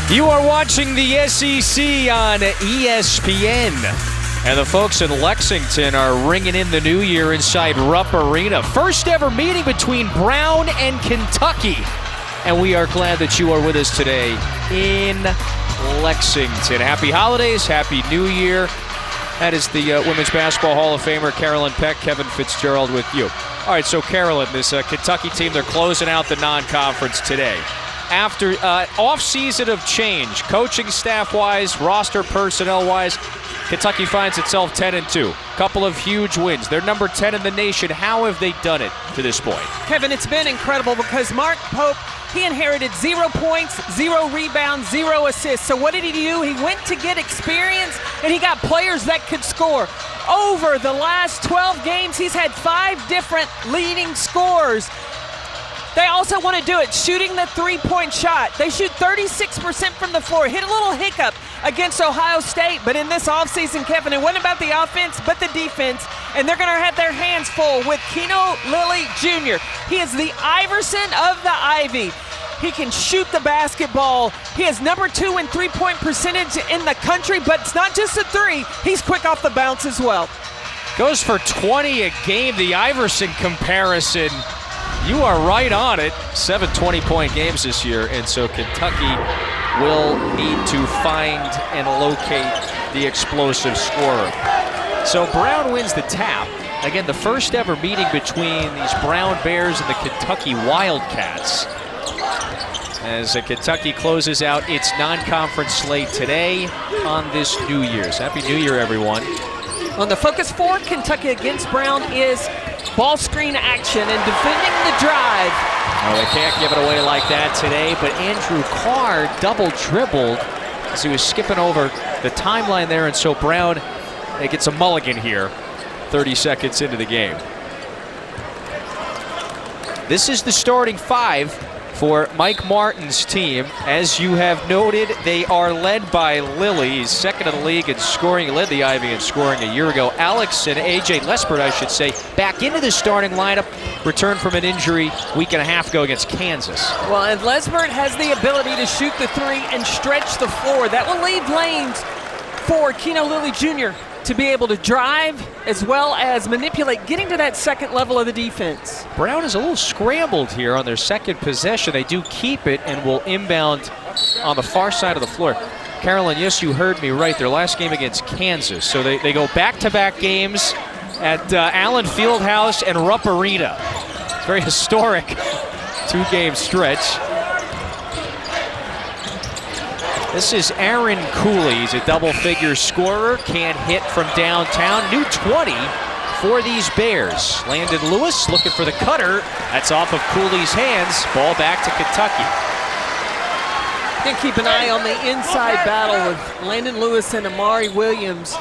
You are watching the SEC on ESPN. And the folks in Lexington are ringing in the new year inside Rupp Arena. First ever meeting between Brown and Kentucky. And we are glad that you are with us today in Lexington. Happy holidays, happy new year. That is the Women's Basketball Hall of Famer Carolyn Peck, Kevin Fitzgerald with you. All right, so Carolyn, this Kentucky team, they're closing out the non-conference today. After off-season of change, coaching staff-wise, roster personnel-wise, Kentucky finds itself 10-2. Couple of huge wins. They're number 10 in the nation. How have they done it to this point? Kevin, it's been incredible because Mark Pope, he inherited 0 points, 0 rebounds, 0 assists. So what did he do? He went to get experience, and he got players that could score. Over the last 12 games, he's had 5 different leading scorers. They also want to do it shooting the three-point shot. They shoot 36% from the floor. Hit a little hiccup against Ohio State, but in this offseason, Kevin, it wasn't about the offense but the defense, and they're going to have their hands full with Keno Lilly Jr. He is the Iverson of the Ivy. He can shoot the basketball. He is number 2 in three-point percentage in the country, but it's not just a three. He's quick off the bounce as well. Goes for 20 a game, the Iverson comparison. You are right on it. 7 20-point games this year, and so Kentucky will need to find and locate the explosive scorer. So Brown wins the tap. Again, the first ever meeting between these Brown Bears and the Kentucky Wildcats. As Kentucky closes out its non-conference slate today on this New Year's. Happy New Year, everyone. On the focus for Kentucky against Brown is ball screen action and defending the drive. Oh, they can't give it away like that today, but Andrew Carr double dribbled as he was skipping over the timeline there, and so Brown gets a mulligan here 30 seconds into the game. This is the starting 5 for Mike Martin's team. As you have noted, they are led by Lilly. He's second in the league in scoring. He led the Ivy in scoring a year ago. Alex and A.J. Lesbert, I should say, back into the starting lineup. Returned from an injury week and a half ago against Kansas. Well, and Lesbert has the ability to shoot the three and stretch the floor. That will leave lanes for Keno Lilly Jr. to be able to drive as well as manipulate, getting to that second level of the defense. Brown is a little scrambled here on their second possession. They do keep it and will inbound on the far side of the floor. Carolyn, yes, you heard me right. Their last game against Kansas. So they go back-to-back games at Allen Fieldhouse and Rupp Arena. It's a very historic 2-game stretch. This is Aaron Cooley. He's a double-figure scorer. Can't hit from downtown. New 20 for these Bears. Landon Lewis looking for the cutter. That's off of Cooley's hands. Ball back to Kentucky. You can keep an eye on the inside battle with Landon Lewis and Amari Williams.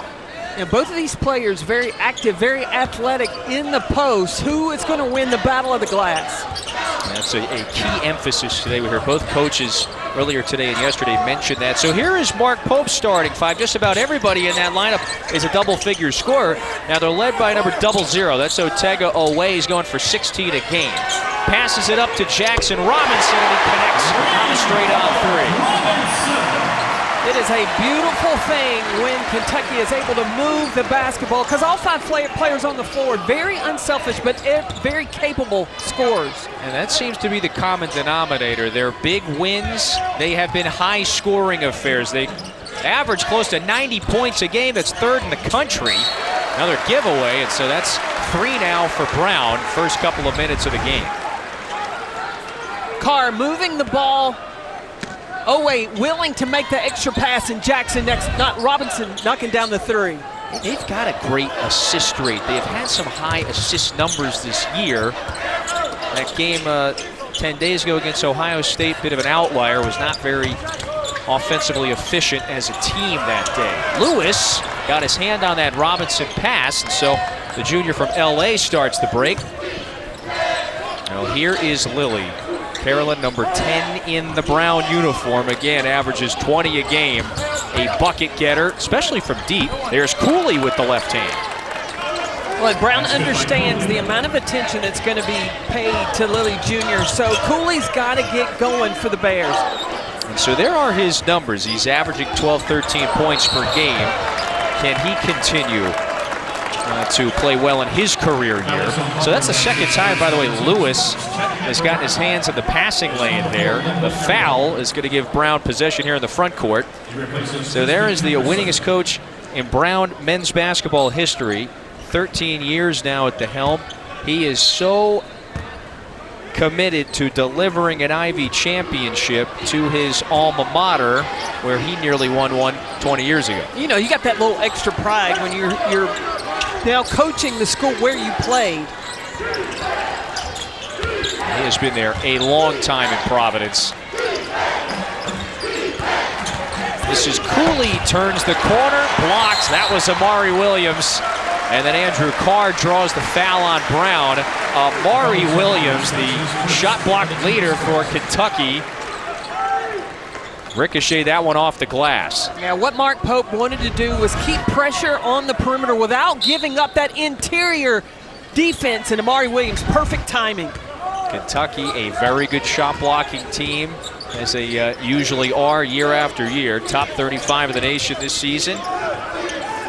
And both of these players very active, very athletic in the post. Who is going to win the battle of the glass? That's a key emphasis today. We heard both coaches earlier today and yesterday mention that. So here is Mark Pope starting 5. Just about everybody in that lineup is a double-figure scorer. Now they're led by number 00. That's Otega Owe. He's going for 16 a game. Passes it up to Jackson Robinson, and he connects on a straight-on 3. It is a beautiful thing when Kentucky is able to move the basketball because all 5 players on the floor, very unselfish but very capable scorers. And that seems to be the common denominator. Their big wins, they have been high-scoring affairs. They average close to 90 points a game. That's 3rd in the country. Another giveaway, and so that's 3 now for Brown, first couple of minutes of the game. Carr moving the ball. Oh, wait, willing to make the extra pass, and Jackson next, not Robinson, knocking down the 3. They've got a great assist rate. They've had some high assist numbers this year. That game 10 days ago against Ohio State, bit of an outlier, was not very offensively efficient as a team that day. Lewis got his hand on that Robinson pass, and so the junior from LA starts the break. Now here is Lilly. Carolyn, number 10 in the Brown uniform, again averages 20 a game. A bucket getter, especially from deep. There's Cooley with the left hand. Well, Brown understands the amount of attention that's going to be paid to Lilly Jr., so Cooley's got to get going for the Bears. And so there are his numbers. He's averaging 12, 13 points per game. Can he continue to play well in his career here? So that's the second time, by the way, Lewis has gotten his hands in the passing lane there. The foul is going to give Brown possession here in the front court. So there is the winningest coach in Brown men's basketball history. 13 years now at the helm. He is so committed to delivering an Ivy championship to his alma mater, where he nearly won one 20 years ago. You know, you got that little extra pride when you're now coaching the school where you played. He has been there a long time in Providence. This is Cooley, turns the corner, blocks. That was Amari Williams. And then Andrew Carr draws the foul on Brown. Amari Williams, the shot block leader for Kentucky. Ricochet that one off the glass. Now, what Mark Pope wanted to do was keep pressure on the perimeter without giving up that interior defense, and Amari Williams, perfect timing. Kentucky, a very good shot blocking team, as they usually are year after year. Top 35 of the nation this season.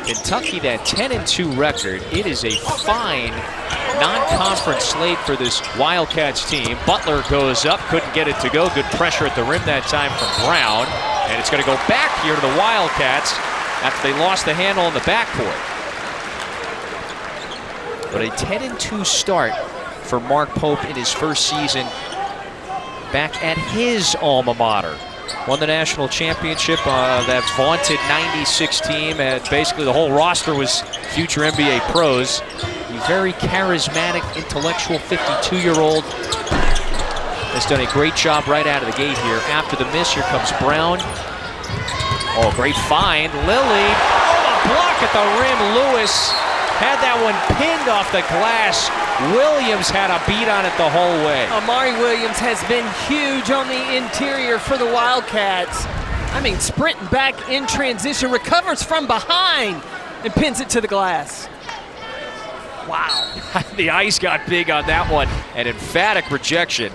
Kentucky, that 10-2 record. It is a fine non-conference slate for this Wildcats team. Butler goes up, couldn't get it to go. Good pressure at the rim that time from Brown. And it's going to go back here to the Wildcats after they lost the handle in the backcourt. But a 10-2 start for Mark Pope in his first season back at his alma mater. Won the national championship, that vaunted 96 team, and basically the whole roster was future NBA pros. A very charismatic, intellectual 52-year-old has done a great job right out of the gate here. After the miss, here comes Brown. Oh, great find. Lilly, a block at the rim. Lewis had that one pinned off the glass. Williams had a beat on it the whole way. Amari Williams has been huge on the interior for the Wildcats. I mean, sprinting back in transition, recovers from behind, and pins it to the glass. Wow. The ice got big on that one. An emphatic rejection.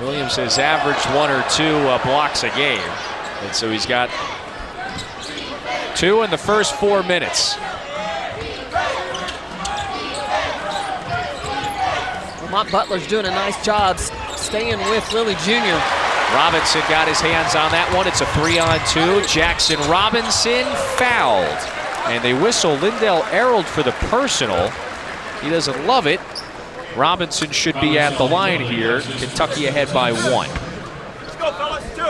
Williams has averaged 1 or 2 blocks a game. And so he's got 2 in the first 4 minutes. Lamont Butler's doing a nice job staying with Lilly Jr. Robinson got his hands on that one. It's a 3-on-2. Jackson Robinson fouled. And they whistle Lindell Arrold for the personal. He doesn't love it. Robinson should be at the line here. Kentucky ahead by 1. Let's go, fellas, 2.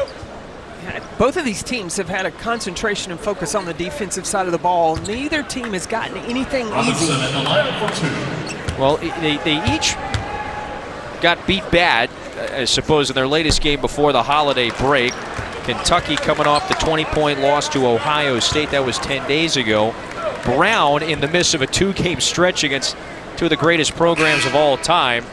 Both of these teams have had a concentration and focus on the defensive side of the ball. Neither team has gotten anything easy. Well, they each got beat bad, I suppose, in their latest game before the holiday break. Kentucky coming off the 20-point loss to Ohio State. That was 10 days ago. Brown, in the midst of a 2-game stretch against 2 of the greatest programs of all time,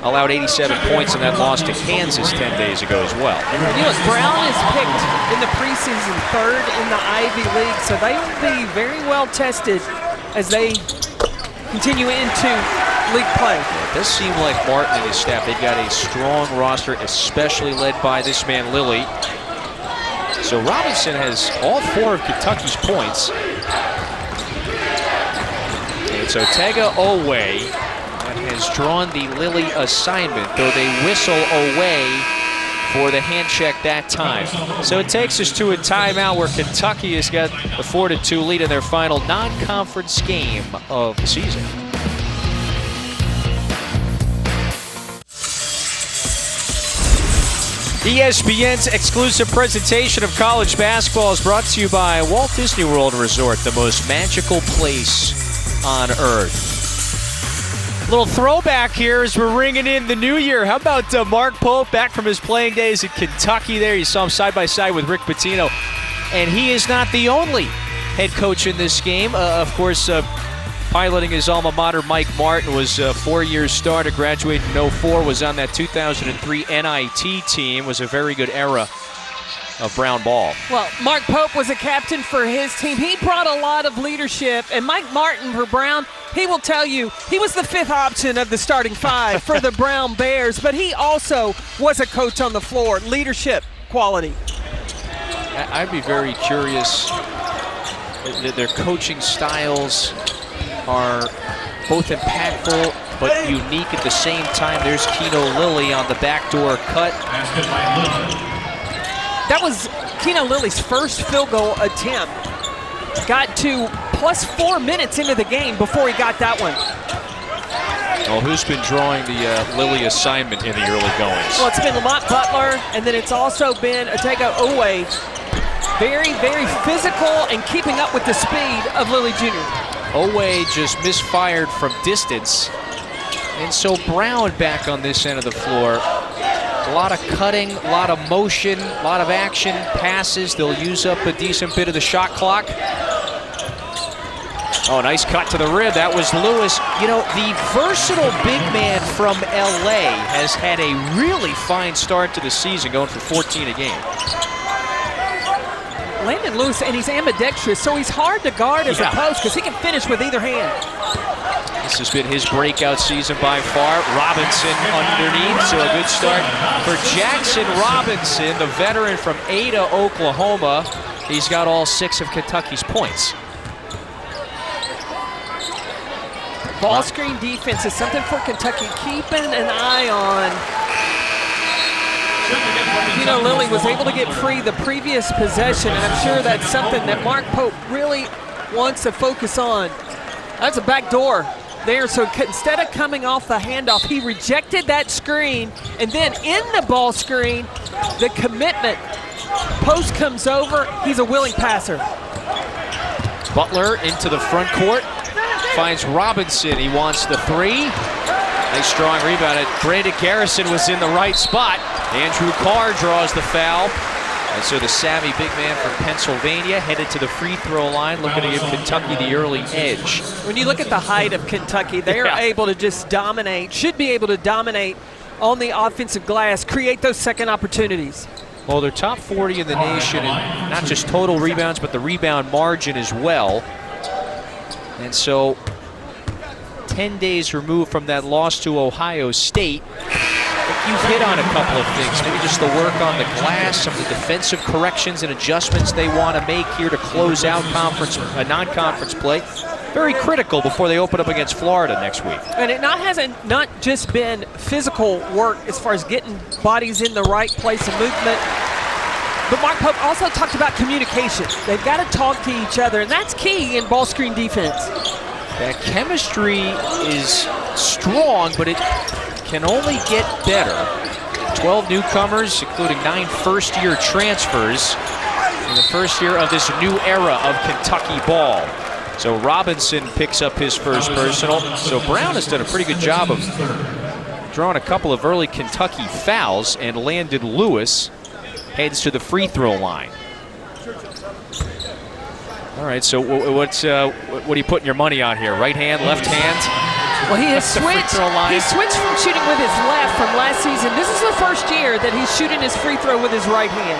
allowed 87 points in that loss to Kansas 10 days ago as well. You know, Brown is picked in the preseason 3rd in the Ivy League, so they will be very well tested as they continue into league play. It does seem like Martin and his staff, they've got a strong roster, especially led by this man, Lilly. So Robinson has all 4 of Kentucky's points. And so Tega Owe has drawn the Lilly assignment, though they whistle away for the hand check that time. So it takes us to a timeout where Kentucky has got the 4-2 lead in their final non-conference game of the season. ESPN's exclusive presentation of college basketball is brought to you by Walt Disney World Resort, the most magical place on earth. Little throwback here as we're ringing in the new year. How about Mark Pope back from his playing days at Kentucky there? You saw him side by side with Rick Pitino. And he is not the only head coach in this game. Of course, piloting his alma mater, Mike Martin, was a 4-year starter, graduated in 04, was on that 2003 NIT team, was a very good era of Brown ball. Well, Mark Pope was a captain for his team. He brought a lot of leadership, and Mike Martin for Brown, he will tell you he was the 5th option of the starting 5 for the Brown Bears, but he also was a coach on the floor. Leadership quality. I'd be very curious. Their coaching styles are both impactful but unique at the same time. There's Keno Lilly on the backdoor cut. That was Keno Lilly's first field goal attempt. Got to plus 4 minutes into the game before he got that one. Well, who's been drawing the Lilly assignment in the early goings? Well, it's been Lamont Butler, and then it's also been Otega Owe. Very, very physical and keeping up with the speed of Lilly Jr. Owe just misfired from distance. And so Brown back on this end of the floor. A lot of cutting, a lot of motion, a lot of action, passes. They'll use up a decent bit of the shot clock. Oh, nice cut to the rib. That was Lewis. You know, the versatile big man from LA has had a really fine start to the season, going for 14 a game. Landon Lewis, and he's ambidextrous, so he's hard to guard as a post because he can finish with either hand. This has been his breakout season by far. Robinson underneath, so a good start for Jackson Robinson, the veteran from Ada, Oklahoma. He's got all 6 of Kentucky's points. Ball screen defense is something for Kentucky keeping an eye on. Keno Lilly was able to get free the previous possession, and I'm sure that's something that Mark Pope really wants to focus on. That's a back door there, so instead of coming off the handoff, he rejected that screen, and then in the ball screen, the commitment. Post comes over, he's a willing passer. Butler into the front court, finds Robinson, he wants the 3. Nice strong rebound. Brandon Garrison was in the right spot. Andrew Carr draws the foul. And so the savvy big man from Pennsylvania headed to the free throw line, looking to give Kentucky the early edge. When you look at the height of Kentucky, they are able to just dominate, should be able to dominate on the offensive glass, create those second opportunities. Well, they're top 40 in the nation in not just total rebounds, but the rebound margin as well. And so 10 days removed from that loss to Ohio State, you've hit on a couple of things. Maybe just the work on the glass, some of the defensive corrections and adjustments they want to make here to close out non-conference play. Very critical before they open up against Florida next week. And it hasn't not just been physical work as far as getting bodies in the right place and movement, but Mark Pope also talked about communication. They've got to talk to each other, and that's key in ball screen defense. That chemistry is strong, but it can only get better. 12 newcomers, including 9 first-year transfers in the first year of this new era of Kentucky ball. So Robinson picks up his first personal. So Brown has done a pretty good job of drawing a couple of early Kentucky fouls, and Landon Lewis heads to the free throw line. All right, so what are you putting your money on here? Right hand, left hand? Well, he has switched. He switched from shooting with his left from last season. This is the first year that he's shooting his free throw with his right hand.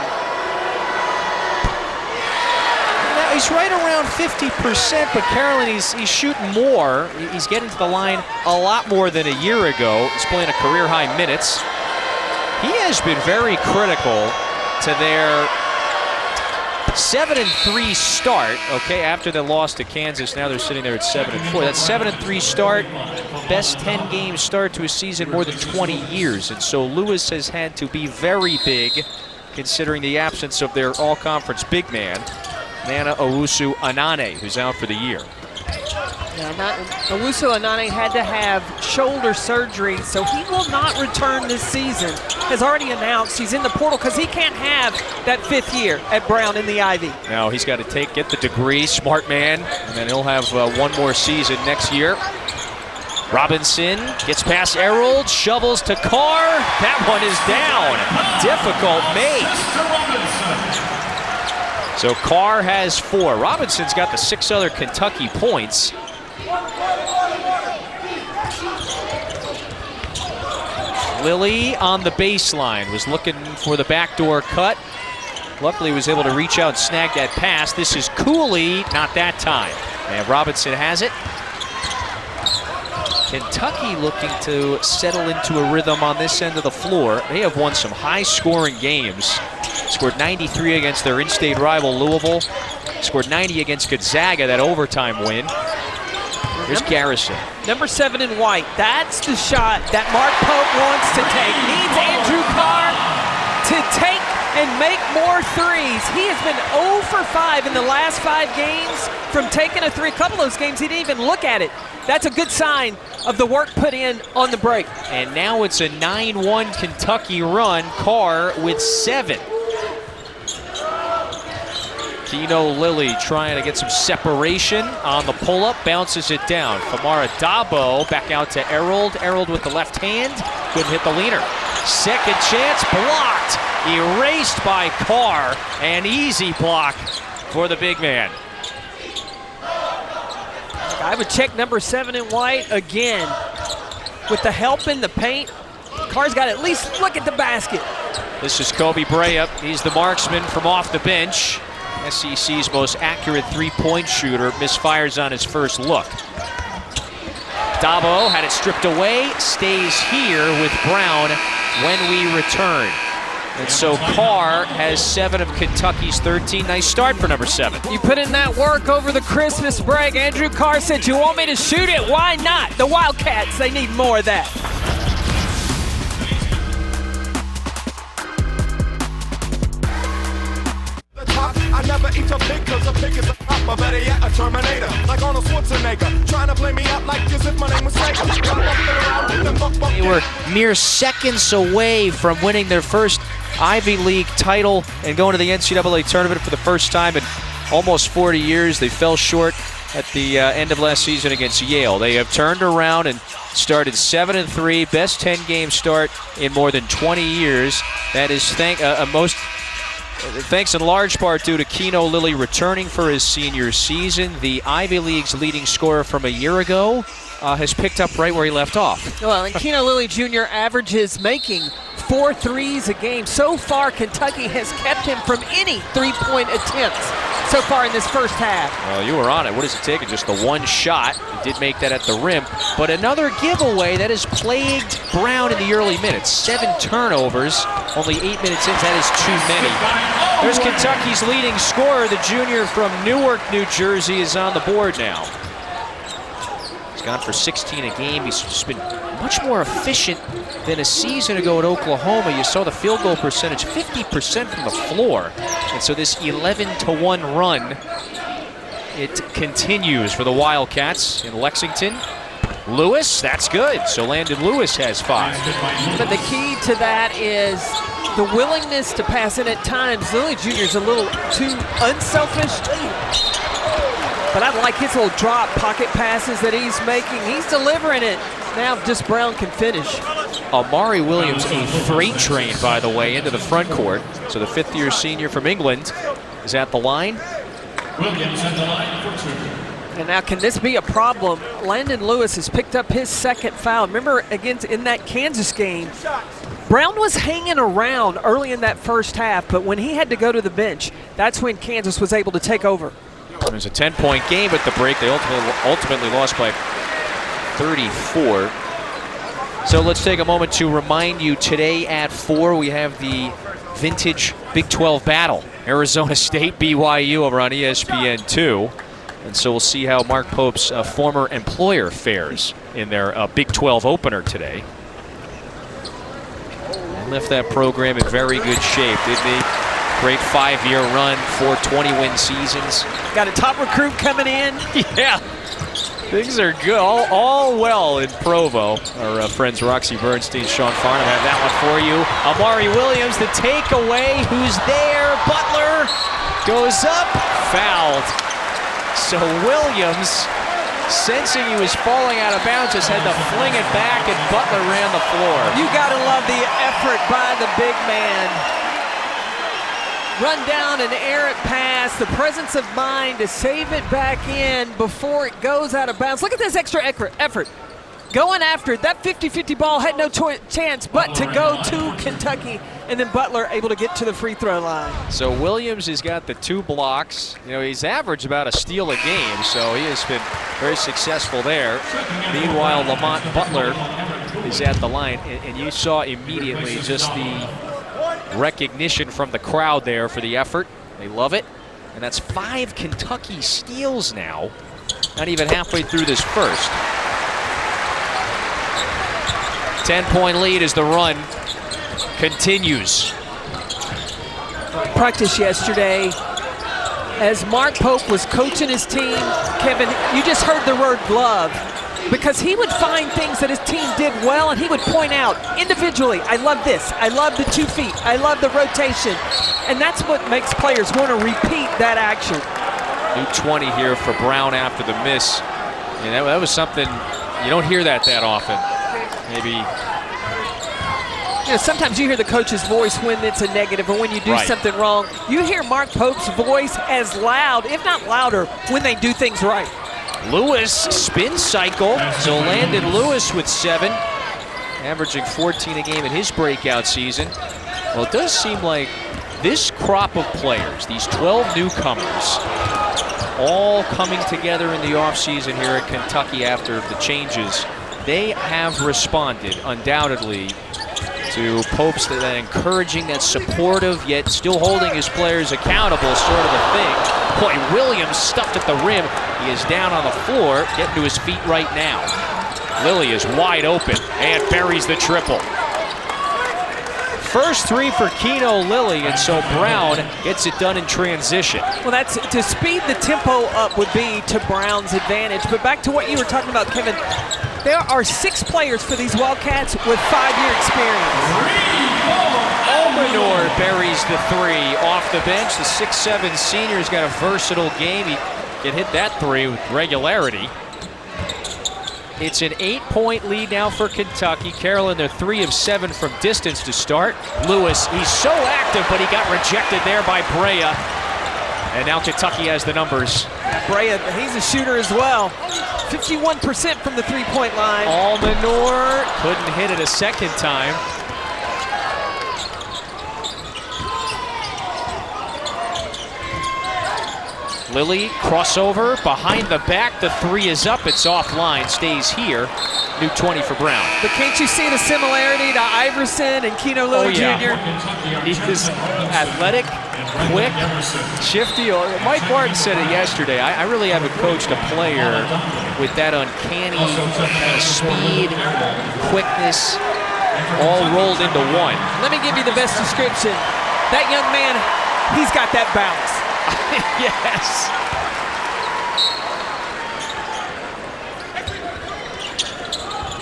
Now he's right around 50%, but Carolyn, he's shooting more. He's getting to the line a lot more than a year ago. He's playing a career-high minutes. He has been very critical to their 7-3 start, okay, after the loss to Kansas. Now they're sitting there at 7-4. That 7-3 start, best 10-game start to a season more than 20 years. And so Lewis has had to be very big, considering the absence of their all-conference big man, Nana Owusu-Anane, who's out for the year. Owusu-Anane had to have shoulder surgery, so he will not return this season. Has already announced he's in the portal because he can't have that 5th year at Brown in the Ivy. Now he's got to get the degree, smart man, and then he'll have one more season next year. Robinson gets past Errold, shovels to Carr. That one is down. Difficult make. So Carr has 4. Robinson's got the 6 other Kentucky points. Lilly on the baseline, was looking for the backdoor cut. Luckily was able to reach out and snag that pass. This is Cooley, not that time. And Robinson has it. Kentucky looking to settle into a rhythm on this end of the floor. They have won some high-scoring games. scored 93 against their in-state rival Louisville. Scored 90 against Gonzaga, that overtime win. Here's Garrison. Number 7 in white. That's the shot that Mark Pope wants to take. Needs Andrew Carr to take and make more threes. He has been 0 for 5 in the last 5 games from taking a three. A couple of those games, he didn't even look at it. That's a good sign of the work put in on the break. And now it's a 9-1 Kentucky run. Carr with 7. Keno Lilly trying to get some separation on the pull-up, bounces it down. Famara Dabo back out to Errold. Errold with the left hand, couldn't hit the leaner. Second chance, blocked, erased by Carr. An easy block for the big man. I would check number 7 in white again. With the help in the paint, Carr's got to at least look at the basket. This is Kobe Bryant. He's the marksman from off the bench. SEC's most accurate three-point shooter misfires on his first look. Dabo had it stripped away, stays here with Brown when we return. And so Carr has 7 of Kentucky's 13. Nice start for number 7. You put in that work over the Christmas break. Andrew Carr said, "You want me to shoot it? Why not?" The Wildcats, they need more of that. I never eat a pig cause a pig is a cop, or better yet a Terminator, like Arnold Schwarzenegger, trying to play me up like as if my name was Sega. They were mere seconds away from winning their first Ivy League title and going to the NCAA tournament for the first time in almost 40 years. They fell short at the end of last season against Yale. They have turned around and started 7-3, best 10-game start in more than 20 years. That is thanks in large part due to Keno Lilly returning for his senior season. The Ivy League's leading scorer from a year ago has picked up right where he left off. Well, and Keno Lilly Jr. averages making 4 threes a game. So far, Kentucky has kept him from any three-point attempts so far in this first half. Well, you were on it. What does it take? Just the one shot. He did make that at the rim. But another giveaway that has plagued Brown in the early minutes. 7 turnovers, only 8 minutes in. That is too many. There's Kentucky's leading scorer. The junior from Newark, New Jersey, is on the board now. He's gone for 16 a game. He's just been much more efficient than a season ago at Oklahoma. You saw the field goal percentage, 50% from the floor. And so this 11-1 run, it continues for the Wildcats in Lexington. Lewis, that's good. So Landon Lewis has 5. But the key to that is the willingness to pass. And at times, Lilly Jr. is a little too unselfish. But I like his little drop pocket passes that he's making. He's delivering it. Now just Brown can finish. Amari Williams, a freight train, by the way, into the front court. So the 5th-year senior from England is at the line. Williams at the line for 2. And now can this be a problem? Landon Lewis has picked up his 2nd foul. Remember, against in that Kansas game, Brown was hanging around early in that first half, but when he had to go to the bench, that's when Kansas was able to take over. It was a 10-point game at the break. They ultimately lost by 34. So let's take a moment to remind you, today at 4 we have the vintage Big 12 battle. Arizona State, BYU over on ESPN2. And so we'll see how Mark Pope's former employer fares in their Big 12 opener today. They left that program in very good shape, didn't he? Great 5-year run, 4 20-win seasons. Got a top recruit coming in. Yeah, things are good, all well in Provo. Our friends Roxy Bernstein, Sean Farnham have that one for you. Amari Williams, the takeaway, who's there? Butler goes up, fouled. So Williams, sensing he was falling out of bounds, just had to fling it back, and Butler ran the floor. You gotta love the effort by the big man. Run down an errant pass, the presence of mind to save it back in before it goes out of bounds. Look at this extra effort. Going after it. That 50-50 ball had no chance but to go to Kentucky, and then Butler able to get to the free throw line. So Williams has got the 2 blocks. You know, he's averaged about a steal a game, so he has been very successful there. Meanwhile, Lamont Butler is at the line, and you saw immediately just the recognition from the crowd there for the effort. They love it. And that's 5 Kentucky steals now. Not even halfway through this first. 10-point lead as the run continues. Practice yesterday, as Mark Pope was coaching his team, Kevin, you just heard the word glove, because he would find things that his team did well and he would point out individually, I love this, I love the 2 feet, I love the rotation. And that's what makes players want to repeat that action. New 20 here for Brown after the miss. And that was something, you don't hear that often. Maybe. You know, sometimes you hear the coach's voice when it's a negative or when you do something wrong. You hear Mark Pope's voice as loud, if not louder, when they do things right. Lewis spin cycle. So Landon Lewis with 7, averaging 14 a game in his breakout season. Well, it does seem like this crop of players, these 12 newcomers, all coming together in the offseason here at Kentucky after the changes, they have responded undoubtedly to Pope's that encouraging, that supportive, yet still holding his players accountable sort of a thing. Boy, Williams stuffed at the rim. He is down on the floor, getting to his feet right now. Lilly is wide open and buries the triple. First 3 for Keno Lilly, and so Brown gets it done in transition. Well, that's to speed the tempo up would be to Brown's advantage. But back to what you were talking about, Kevin, there are 6 players for these Wildcats with 5-year experience. Omenor buries the 3 off the bench. The 6'7" senior's got a versatile game. He can hit that 3 with regularity. It's an 8-point lead now for Kentucky. Carolyn, they're 3 of 7 from distance to start. Lewis, he's so active, but he got rejected there by Brea. And now Kentucky has the numbers. Brea, he's a shooter as well. 51% from the 3-point line. Omenor couldn't hit it a second time. Lilly, crossover, behind the back, the 3 is up, it's offline, stays here. New 20 for Brown. But can't you see the similarity to Iverson and Keno Lilly Jr.? He's athletic, quick, shifty. Mike Martin said it yesterday. I really haven't coached a player with that uncanny kind of speed, quickness, all rolled into one. Let me give you the best description. That young man, he's got that bounce. Yes.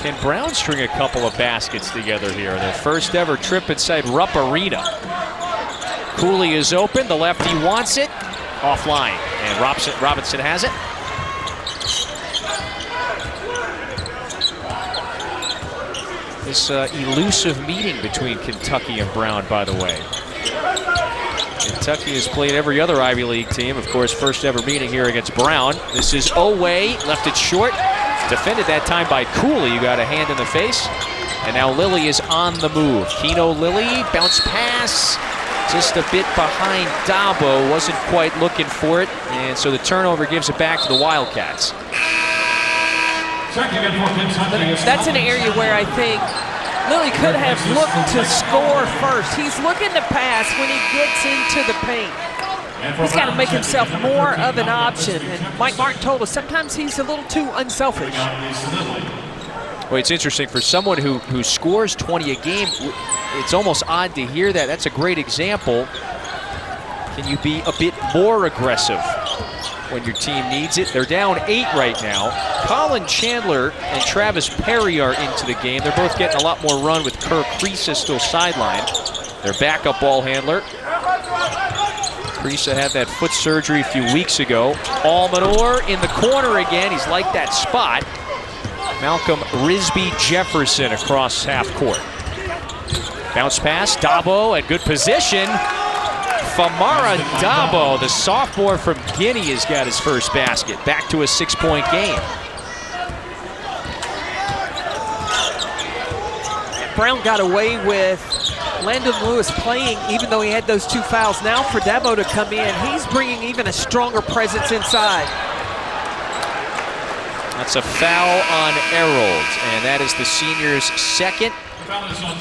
Can Brown string a couple of baskets together here? Their first ever trip inside Rupp Arena. Cooley is open. The lefty wants it. Offline. And Robinson has it. This elusive meeting between Kentucky and Brown, by the way. Kentucky has played every other Ivy League team. Of course, first ever meeting here against Brown. This is Oweh, left it short. Defended that time by Cooley, who got a hand in the face. And now Lilly is on the move. Keno Lilly, bounce pass. Just a bit behind Dabo, wasn't quite looking for it. And so the turnover gives it back to the Wildcats. That's an area where I think Lilly could have looked to score first. He's looking to pass when he gets into the paint. He's got to make himself more of an option. And Mike Martin told us sometimes he's a little too unselfish. Well, it's interesting for someone who scores 20 a game. It's almost odd to hear that. That's a great example. Can you be a bit more aggressive when your team needs it? They're down 8 right now. Colin Chandler and Travis Perry are into the game. They're both getting a lot more run with Kerr Kriisa still sidelined. Their backup ball handler. Kriisa had that foot surgery a few weeks ago. Omenor in the corner again. He's liked that spot. Malcolm Risby Jefferson across half court. Bounce pass, Dabo at good position. Famara Dabo, the sophomore from Guinea, has got his first basket. Back to a 6-point game. Brown got away with Landon Lewis playing even though he had those 2 fouls. Now for Dabo to come in, he's bringing even a stronger presence inside. That's a foul on Errold, and that is the senior's second.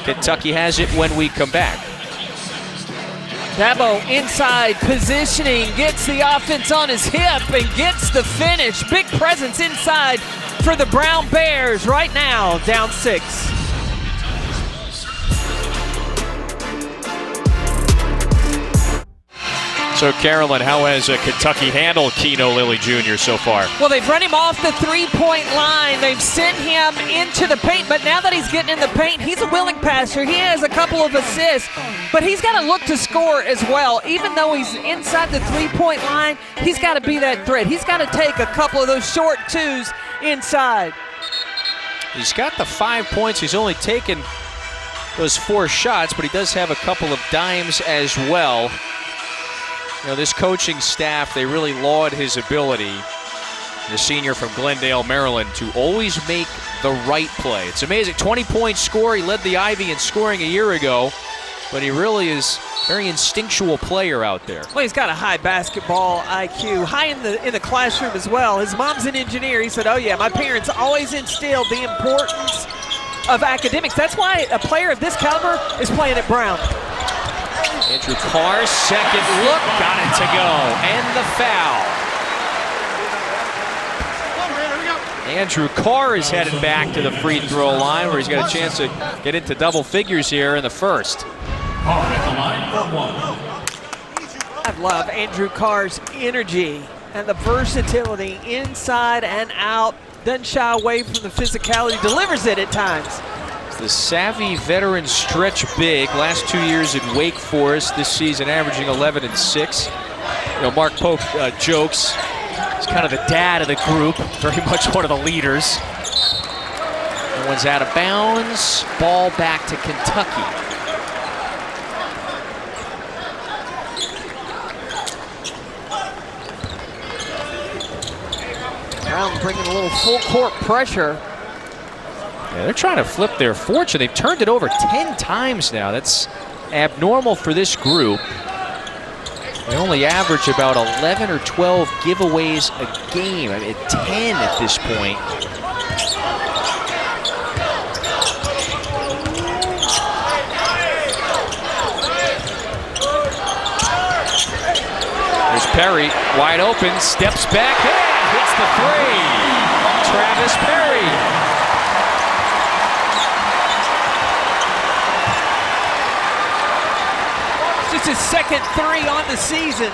Kentucky has it when we come back. Dabo inside positioning, gets the offense on his hip and gets the finish. Big presence inside for the Brown Bears right now, down 6. So, Carolyn, how has Kentucky handled Keno Lilly Jr. so far? Well, they've run him off the three-point line. They've sent him into the paint, but now that he's getting in the paint, he's a willing passer. He has a couple of assists, but he's got to look to score as well. Even though he's inside the three-point line, he's got to be that threat. He's got to take a couple of those short twos inside. He's got the 5 points. He's only taken those 4 shots, but he does have a couple of dimes as well. You know, this coaching staff, they really laud his ability, the senior from Glendale, Maryland, to always make the right play. It's amazing. 20-point score. He led the Ivy in scoring a year ago, but he really is a very instinctual player out there. Well, he's got a high basketball IQ, high in the classroom as well. His mom's an engineer. He said, oh, yeah, my parents always instilled the importance of academics. That's why a player of this caliber is playing at Brown. Andrew Carr, second look, got it to go, and the foul. Andrew Carr is headed back to the free throw line where he's got a chance to get into double figures here in the first. Carr at the line for 1. I love Andrew Carr's energy and the versatility inside and out. Doesn't shy away from the physicality, delivers it at times. The savvy veteran stretch big. Last 2 years in Wake Forest. This season averaging 11 and 6. You know, Mark Pope jokes he's kind of the dad of the group. Very much one of the leaders. That one's out of bounds. Ball back to Kentucky. Brown bringing a little full court pressure. Yeah, they're trying to flip their fortune. They've turned it over 10 times now. That's abnormal for this group. They only average about 11 or 12 giveaways a game. I mean, 10 at this point. There's Perry, wide open, steps back, and hits the 3. Travis Perry. It's his second 3 on the season.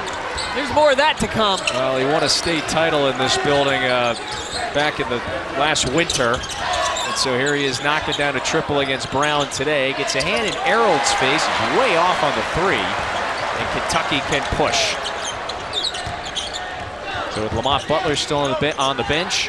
There's more of that to come. Well, he won a state title in this building back in the last winter. And so here he is knocking down a triple against Brown today. Gets a hand in Errold's face. He's way off on the 3. And Kentucky can push. So with Lamont Butler still on the bench,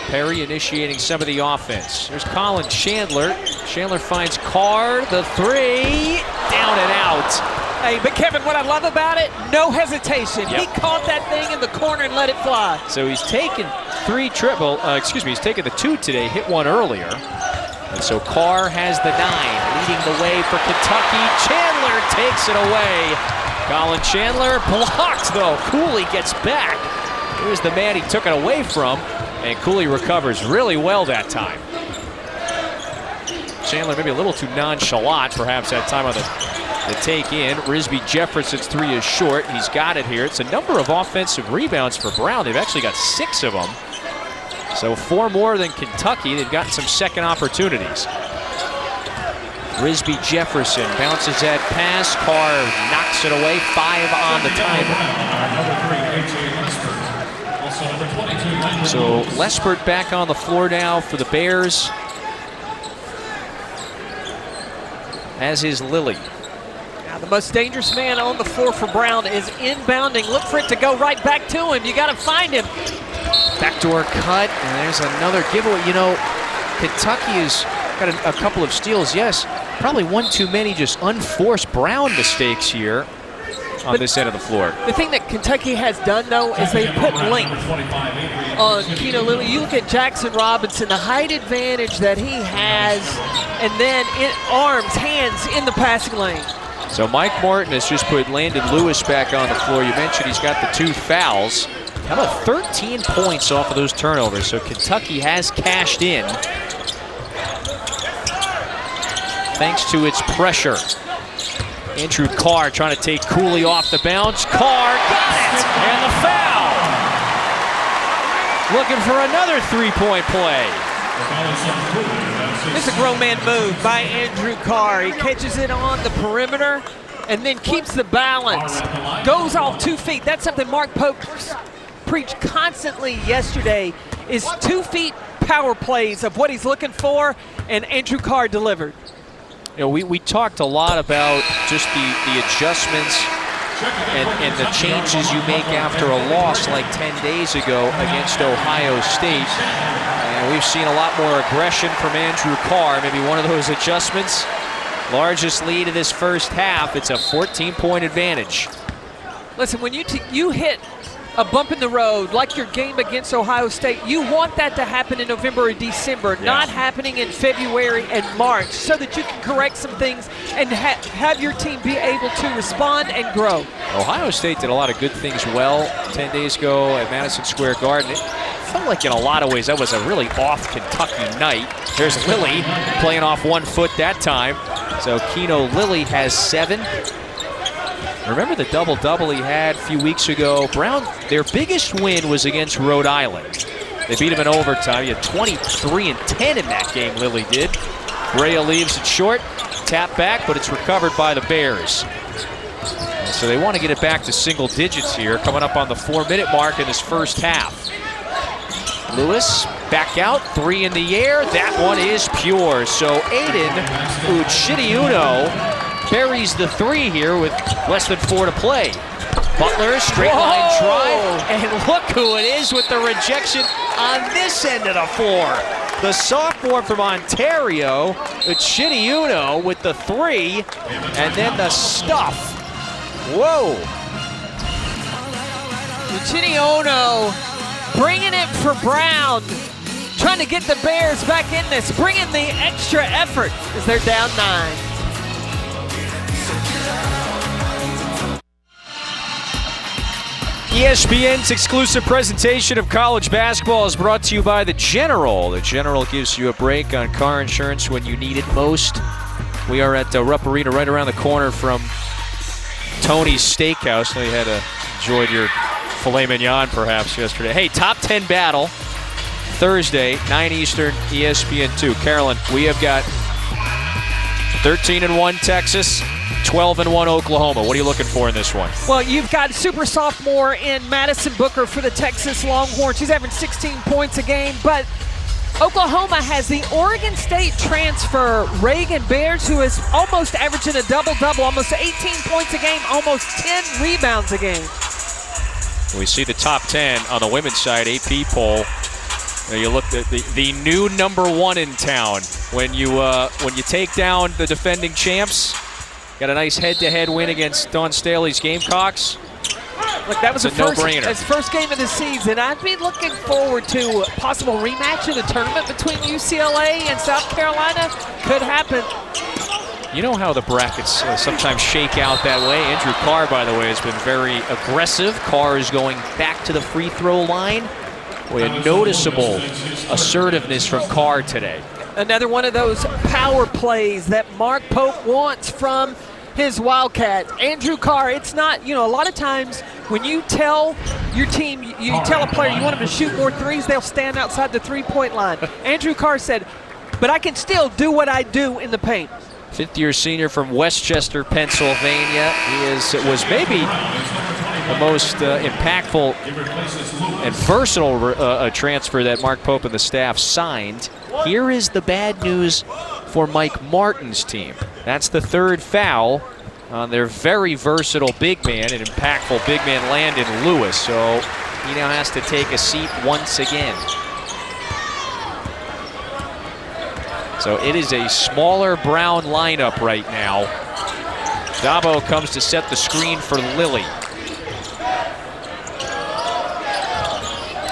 Perry initiating some of the offense. There's Colin Chandler. Chandler finds Carr, the 3, down and out. Hey, but Kevin, what I love about it, no hesitation. Yep. He caught that thing in the corner and let it fly. So he's taken he's taken the 2 today, hit 1 earlier. And so Carr has the 9, leading the way for Kentucky. Chandler takes it away. Colin Chandler blocked though. Cooley gets back. Here's the man he took it away from. And Cooley recovers really well that time. Chandler maybe a little too nonchalant, perhaps, that time on the take in. Risby Jefferson's 3 is short. He's got it here. It's a number of offensive rebounds for Brown. They've actually got 6 of them. So 4 more than Kentucky. They've gotten some second opportunities. Risby Jefferson bounces that pass. Carr knocks it away. 5 on the timer. So Lespert back on the floor now for the Bears, as is Lilly. Now the most dangerous man on the floor for Brown is inbounding. Look for it to go right back to him. You got to find him. Backdoor cut, and there's another giveaway. You know, Kentucky has got a couple of steals, yes. Probably one too many just unforced Brown mistakes here on this end of the floor. The thing that Kentucky has done, though, is they've put length on Keno Lilly. You look at Jackson Robinson, the height advantage that he has, and then arms, hands in the passing lane. So Mike Martin has just put Landon Lewis back on the floor. You mentioned he's got the 2 fouls. How about 13 points off of those turnovers? So Kentucky has cashed in thanks to its pressure. Andrew Carr trying to take Cooley off the bounce. Carr got it! And the foul! Looking for another three-point play. It's a grown man move by Andrew Carr. He catches it on the perimeter and then keeps the balance. Goes off 2 feet. That's something Mark Pope preached constantly yesterday, is 2 feet power plays of what he's looking for, and Andrew Carr delivered. You know, we talked a lot about just the adjustments and the changes you make after a loss like 10 days ago against Ohio State. And we've seen a lot more aggression from Andrew Carr, maybe one of those adjustments. Largest lead of this first half, it's a 14-point advantage. Listen, when you hit a bump in the road, like your game against Ohio State, you want that to happen in November or December, not happening in February and March, so that you can correct some things and have your team be able to respond and grow. Ohio State did a lot of good things well 10 days ago at Madison Square Garden. It felt like in a lot of ways that was a really off Kentucky night. There's Lilly playing off 1 foot that time. So Keno Lilly has 7. Remember the double-double he had a few weeks ago? Brown, their biggest win was against Rhode Island. They beat him in overtime. He had 23 and 10 in that game, Lilly did. Brea leaves it short, tap back, but it's recovered by the Bears. So they want to get it back to single digits here, coming up on the 4-minute mark in this first half. Lewis back out, 3 in the air. That one is pure. So Aiden Uchidiuno buries the 3 here with less than 4 to play. Butler, straight line drive, and look who it is with the rejection on this end of the floor. The sophomore from Ontario, Uchidiuno with the 3, and then the stuff. Whoa. Uchidiuno bringing it for Brown, trying to get the Bears back in this, bringing the extra effort as they're down 9. ESPN's exclusive presentation of college basketball is brought to you by The General. The General gives you a break on car insurance when you need it most. We are at Rupp Arena, right around the corner from Tony's Steakhouse. I know you had enjoyed your filet mignon perhaps yesterday. Hey, top 10 battle, Thursday, 9 Eastern, ESPN2. Carolyn, we have got 13-1 Texas, 12-1 Oklahoma. What are you looking for in this one? Well, you've got super sophomore in Madison Booker for the Texas Longhorns. She's having 16 points a game, but Oklahoma has the Oregon State transfer, Reagan Bears, who is almost averaging a double-double, almost 18 points a game, almost 10 rebounds a game. We see the top 10 on the women's side, AP poll. Now you look at the new number 1 in town. When you take down the defending champs, got a nice head-to-head win against Dawn Staley's Gamecocks. Look, that was a no-brainer. That's first game of the season. I'd be looking forward to a possible rematch in the tournament between UCLA and South Carolina. Could happen. You know how the brackets sometimes shake out that way. Andrew Carr, by the way, has been very aggressive. Carr is going back to the free throw line. Boy, a noticeable assertiveness from Carr today. Another one of those power plays that Mark Pope wants from his Wildcats. Andrew Carr, it's not, a lot of times when you tell your team, you tell a player you want them to shoot more threes, they'll stand outside the three-point line. Andrew Carr said, but I can still do what I do in the paint. Fifth-year senior from Westchester, Pennsylvania. He was maybe the most impactful and versatile transfer that Mark Pope and the staff signed. Here is the bad news for Mike Martin's team. That's the 3rd foul on their very versatile big man, an impactful big man, Landon Lewis. So he now has to take a seat once again. So it is a smaller Brown lineup right now. Dabo comes to set the screen for Lilly.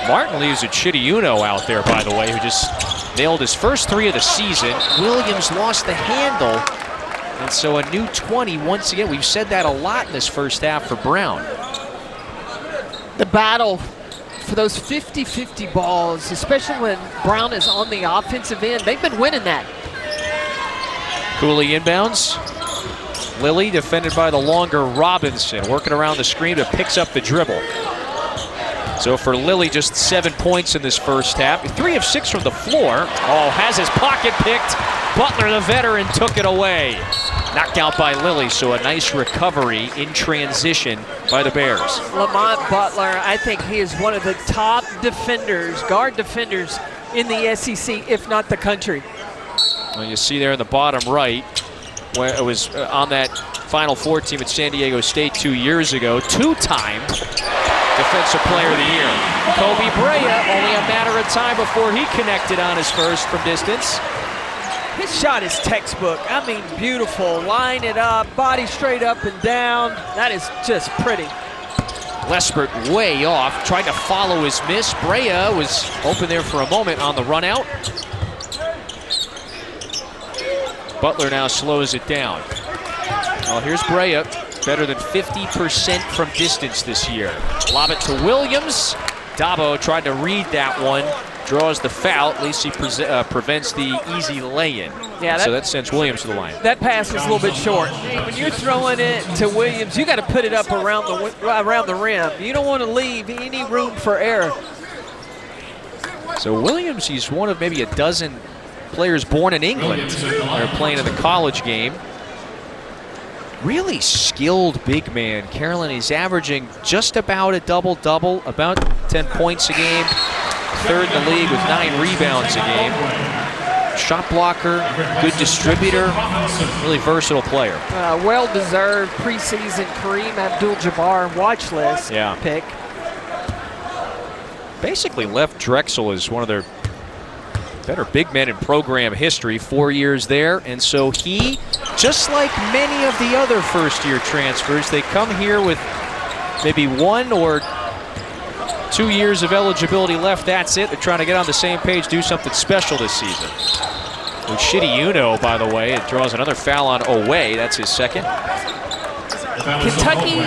Martin leaves Uchidiuno out there, by the way, who just nailed his first 3 of the season. Williams lost the handle, and so a new 20 once again. We've said that a lot in this first half for Brown. The battle for those 50-50 balls, especially when Brown is on the offensive end, they've been winning that. Cooley inbounds. Lilly defended by the longer Robinson, working around the screen, but picks up the dribble. So for Lilly, just 7 points in this first half. 3 of 6 from the floor. Oh, has his pocket picked. Butler, the veteran, took it away. Knocked out by Lilly, so a nice recovery in transition by the Bears. Lamont Butler, I think he is one of the top defenders, guard defenders in the SEC, if not the country. Well, you see there in the bottom right, where it was on that Final Four team at San Diego State 2 years ago, two-time Defensive Player of the Year. Kobe Brea, only a matter of time before he connected on his first from distance. His shot is textbook. I mean, beautiful. Line it up, body straight up and down. That is just pretty. Lespert way off, tried to follow his miss. Brea was open there for a moment on the run out. Butler now slows it down. Well, here's Brea, better than 50% from distance this year. Lob it to Williams. Dabo tried to read that one, draws the foul. At least he prevents the easy lay-in. Yeah, so that sends Williams to the line. That pass is a little bit short. When you're throwing it to Williams, you got to put it up around the rim. You don't want to leave any room for error. So Williams, he's one of maybe a dozen players born in England that are playing in the college game. Really skilled big man. Carolyn, he's averaging just about a double-double, about 10 points a game. Third in the league with 9 rebounds a game. Shot blocker, good distributor, really versatile player. Well-deserved preseason Kareem Abdul-Jabbar watch list pick. Basically left Drexel as one of their better big men in program history, 4 years there. And so he, just like many of the other first-year transfers, they come here with maybe 1 or 2 years of eligibility left. That's it. They're trying to get on the same page, do something special this season. Uchidi Uno, by the way, it draws another foul on Owe. That's his second. Kentucky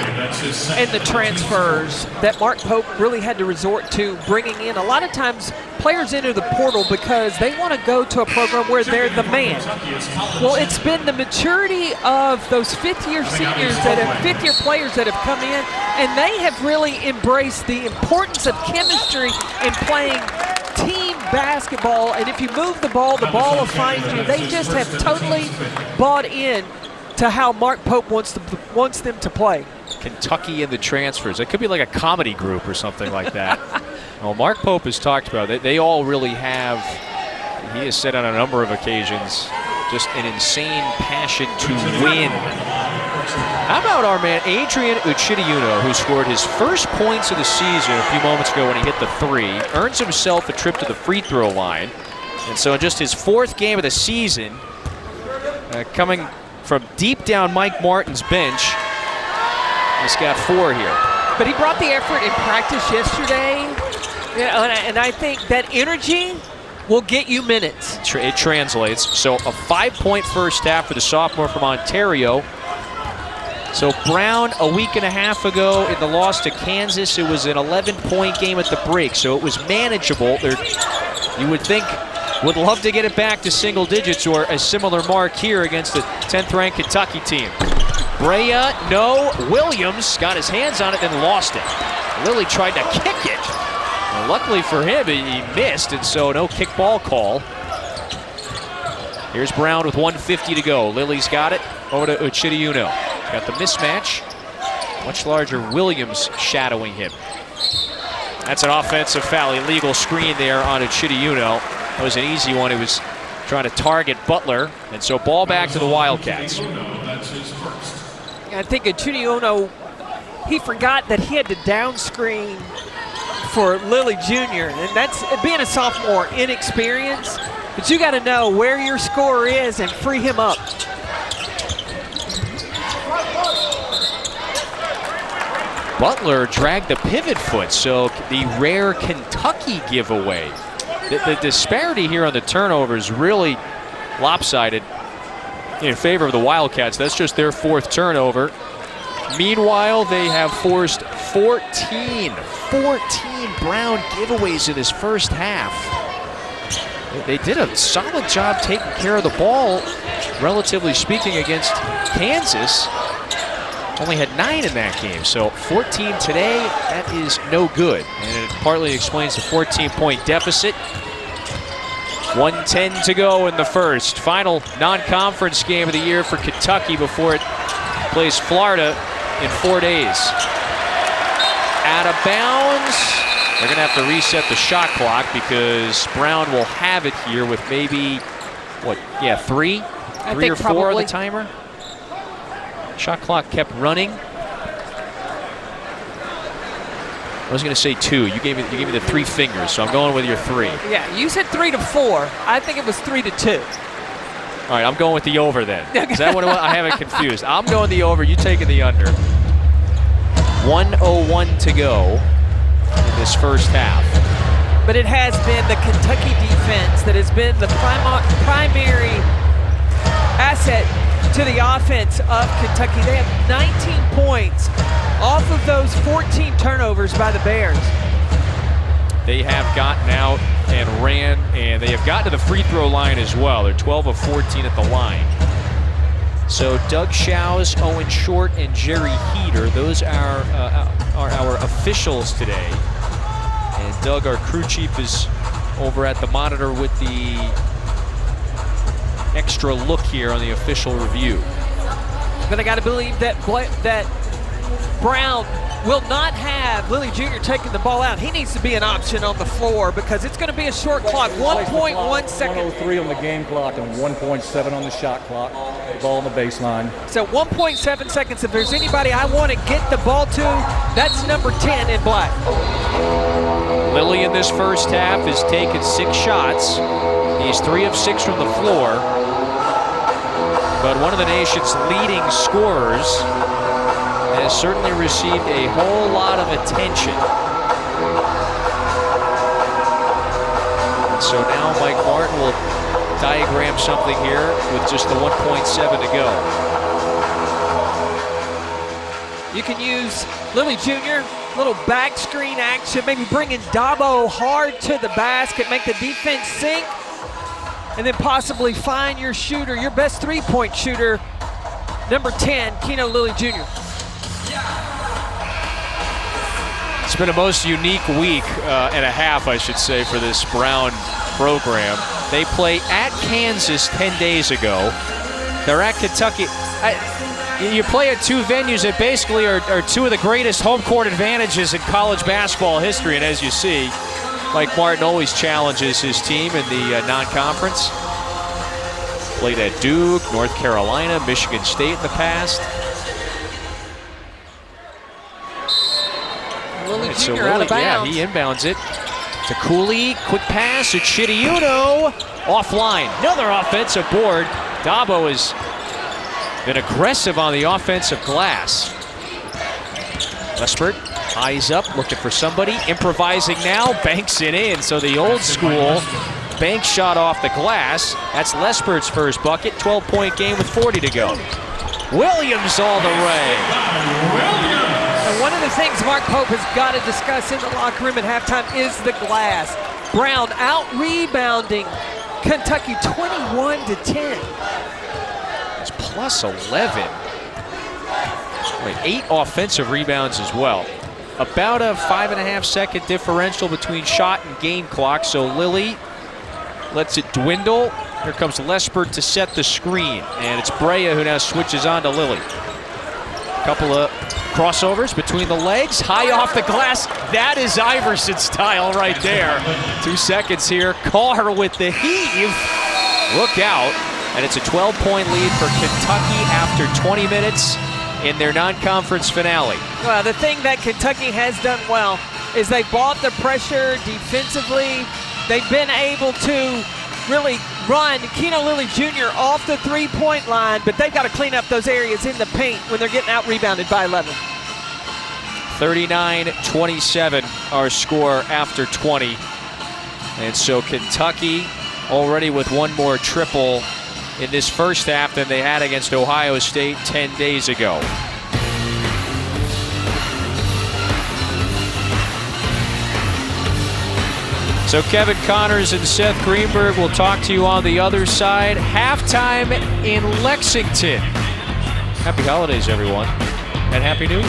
and the transfers that Mark Pope really had to resort to bringing in. A lot of times players enter the portal because they want to go to a program where they're the man. Well, it's been the maturity of those fifth-year seniors, fifth-year players that have come in, and they have really embraced the importance of chemistry and playing team basketball. And if you move the ball will find you. They just have totally bought in to how Mark Pope wants them to play. Kentucky and the transfers. It could be like a comedy group or something like that. Well, Mark Pope has talked about it. They all really have, he has said on a number of occasions, just an insane passion to win. How about our man Adrian Uchidi-Uno, who scored his first points of the season a few moments ago when he hit the 3, earns himself a trip to the free throw line. And so in just his 4th game of the season, coming from deep down Mike Martin's bench, he's got 4 here. But he brought the effort in practice yesterday, and I think that energy will get you minutes. It translates. So a 5-point first half for the sophomore from Ontario. So Brown, a week and a half ago in the loss to Kansas, it was an 11-point game at the break, so it was manageable. You would think would love to get it back to single digits or a similar mark here against the 10th-ranked Kentucky team. Brea, no. Williams got his hands on it, then lost it. Lilly tried to kick it. Well, luckily for him, he missed, and so no kickball call. Here's Brown with 1:50 to go. Lilly's got it. Over to Uchidi-Uno. Got the mismatch. Much larger Williams shadowing him. That's an offensive foul. Illegal screen there on Uchidi-Uno. That was an easy one. He was trying to target Butler. And so ball back to the Wildcats. I think Uchidi-Uno, he forgot that he had to down screen for Lilly Jr. And that's being a sophomore, inexperienced. But you got to know where your scorer is and free him up. Butler dragged the pivot foot, so the rare Kentucky giveaway. The disparity here on the turnovers really lopsided in favor of the Wildcats. That's just their 4th turnover. Meanwhile, they have forced 14 Brown giveaways in this first half. They did a solid job taking care of the ball relatively speaking, against Kansas, only had 9 in that game. So 14 today, that is no good. And it partly explains the 14-point deficit. 1:10 to go in the first. Final non-conference game of the year for Kentucky before it plays Florida in 4 days. Out of bounds. They're going to have to reset the shot clock because Brown will have it here with maybe, what, yeah, three or four on the timer. Shot clock kept running. I was going to say 2. You gave me the 3 fingers, so I'm going with your 3. Yeah, you said 3 to 4. I think it was 3 to 2. All right, I'm going with the over then. Is that what it was? I have it confused. I'm going the over. You taking the under. 1:01 to go in this first half. But it has been the Kentucky defense that has been the primary asset to the offense of Kentucky. They have 19 points off of those 14 turnovers by the Bears. They have gotten out and ran, and they have gotten to the free throw line as well. They're 12 of 14 at the line. So Doug Shows, Owen Short, and Jerry Heater, those are our officials today. And Doug, our crew chief, is over at the monitor with the extra look here on the official review. But I got to believe that Brown will not have Lilly Jr. taking the ball out. He needs to be an option on the floor because it's going to be a short clock. 1.1 seconds. 1:03 on the game clock and 1.7 on the shot clock. The ball on the baseline. So 1.7 seconds. If there's anybody I want to get the ball to, that's number 10 in black. Lilly in this first half has taken 6 shots. He's 3 of 6 from the floor. But one of the nation's leading scorers has certainly received a whole lot of attention. So now Mike Martin will diagram something here with just the 1.7 to go. You can use Lilly Jr., little back screen action, maybe bringing Dabo hard to the basket, make the defense sink, and then possibly find your shooter, your best three-point shooter, number 10, Keno Lilly Jr. It's been a most unique week and a half, I should say, for this Brown program. They play at Kansas 10 days ago. They're at Kentucky. You play at 2 venues that basically are 2 of the greatest home court advantages in college basketball history. And as you see, Mike Martin always challenges his team in the non-conference. Played at Duke, North Carolina, Michigan State in the past. Lilly So Jr. out of bounds. Yeah, he inbounds it to Cooley. Quick pass to Chidiuno. Offline. Another offensive board. Dabo has been aggressive on the offensive glass. Lespert eyes up, looking for somebody. Improvising now. Banks it in. So the old school bank shot off the glass. That's Lespert's first bucket. 12-point game with 40 to go. Williams all the way. And one of the things Mark Pope has got to discuss in the locker room at halftime is the glass. Brown out-rebounding Kentucky 21-10. It's plus 11. Wait, 8 offensive rebounds as well. About a 5.5-second differential between shot and game clock. So Lilly lets it dwindle. Here comes Lespert to set the screen. And it's Brea who now switches on to Lilly. Couple of crossovers between the legs, high off the glass. That is Iverson style right there. 2 seconds here. Carr with the heave. Look out. And it's a 12-point lead for Kentucky after 20 minutes in their non-conference finale. Well, the thing that Kentucky has done well is they bought the pressure defensively. They've been able to really run Keno Lilly Jr. off the three-point line, but they've got to clean up those areas in the paint when they're getting out-rebounded by 11. 39-27 our score after 20. And so Kentucky already with one more triple in this first half than they had against Ohio State 10 days ago. So Kevin Connors and Seth Greenberg will talk to you on the other side. Halftime in Lexington. Happy holidays, everyone, and Happy New Year.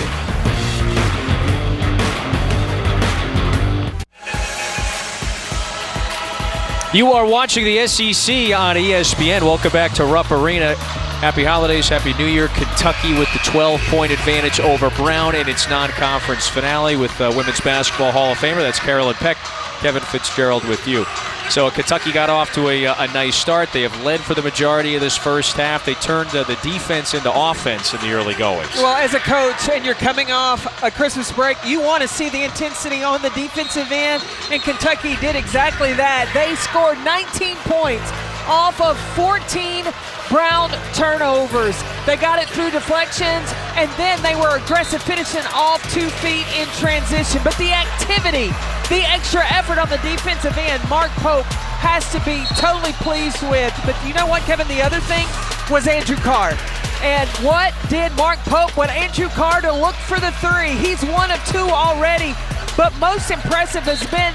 You are watching the SEC on ESPN. Welcome back to Rupp Arena. Happy holidays, Happy New Year. Kentucky with the 12-point advantage over Brown in its non-conference finale with Women's Basketball Hall of Famer. That's Carolyn Peck. Kevin Fitzgerald with you. So Kentucky got off to a nice start. They have led for the majority of this first half. They turned the defense into offense in the early goings. Well, as a coach and you're coming off a Christmas break, you want to see the intensity on the defensive end, and Kentucky did exactly that. They scored 19 points off of 14 Brown turnovers. They got it through deflections, and then they were aggressive, finishing off 2 feet in transition. But the activity, the extra effort on the defensive end, Mark Pope has to be totally pleased with. But you know what, Kevin? The other thing was Andrew Carr. And what did Mark Pope want Andrew Carr to look for the 3? He's 1 of 2 already. But most impressive has been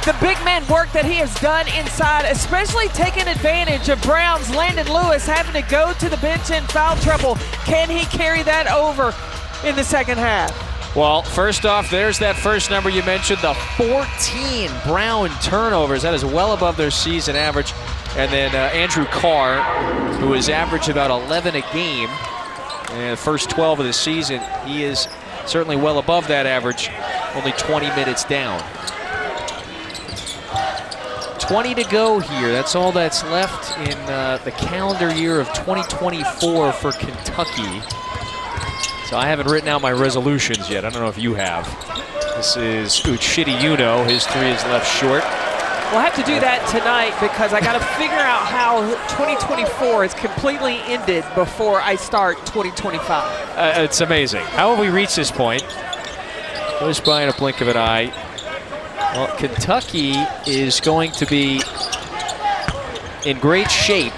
the big man work that he has done inside, especially taking advantage of Brown's Landon Lewis having to go to the bench in foul trouble. Can he carry that over in the second half? Well, first off, there's that first number you mentioned, the 14 Brown turnovers. That is well above their season average. And then Andrew Carr, who has averaged about 11 a game in the first 12 of the season, he is certainly well above that average, only 20 minutes down. 20 to go here. That's all that's left in the calendar year of 2024 for Kentucky. So I haven't written out my resolutions yet. I don't know if you have. This is Uchidi Uno. His 3 is left short. We'll have to do that tonight because I got to figure out how 2024 is completely ended before I start 2025. It's amazing. How have we reached this point? Goes by in a blink of an eye. Well, Kentucky is going to be in great shape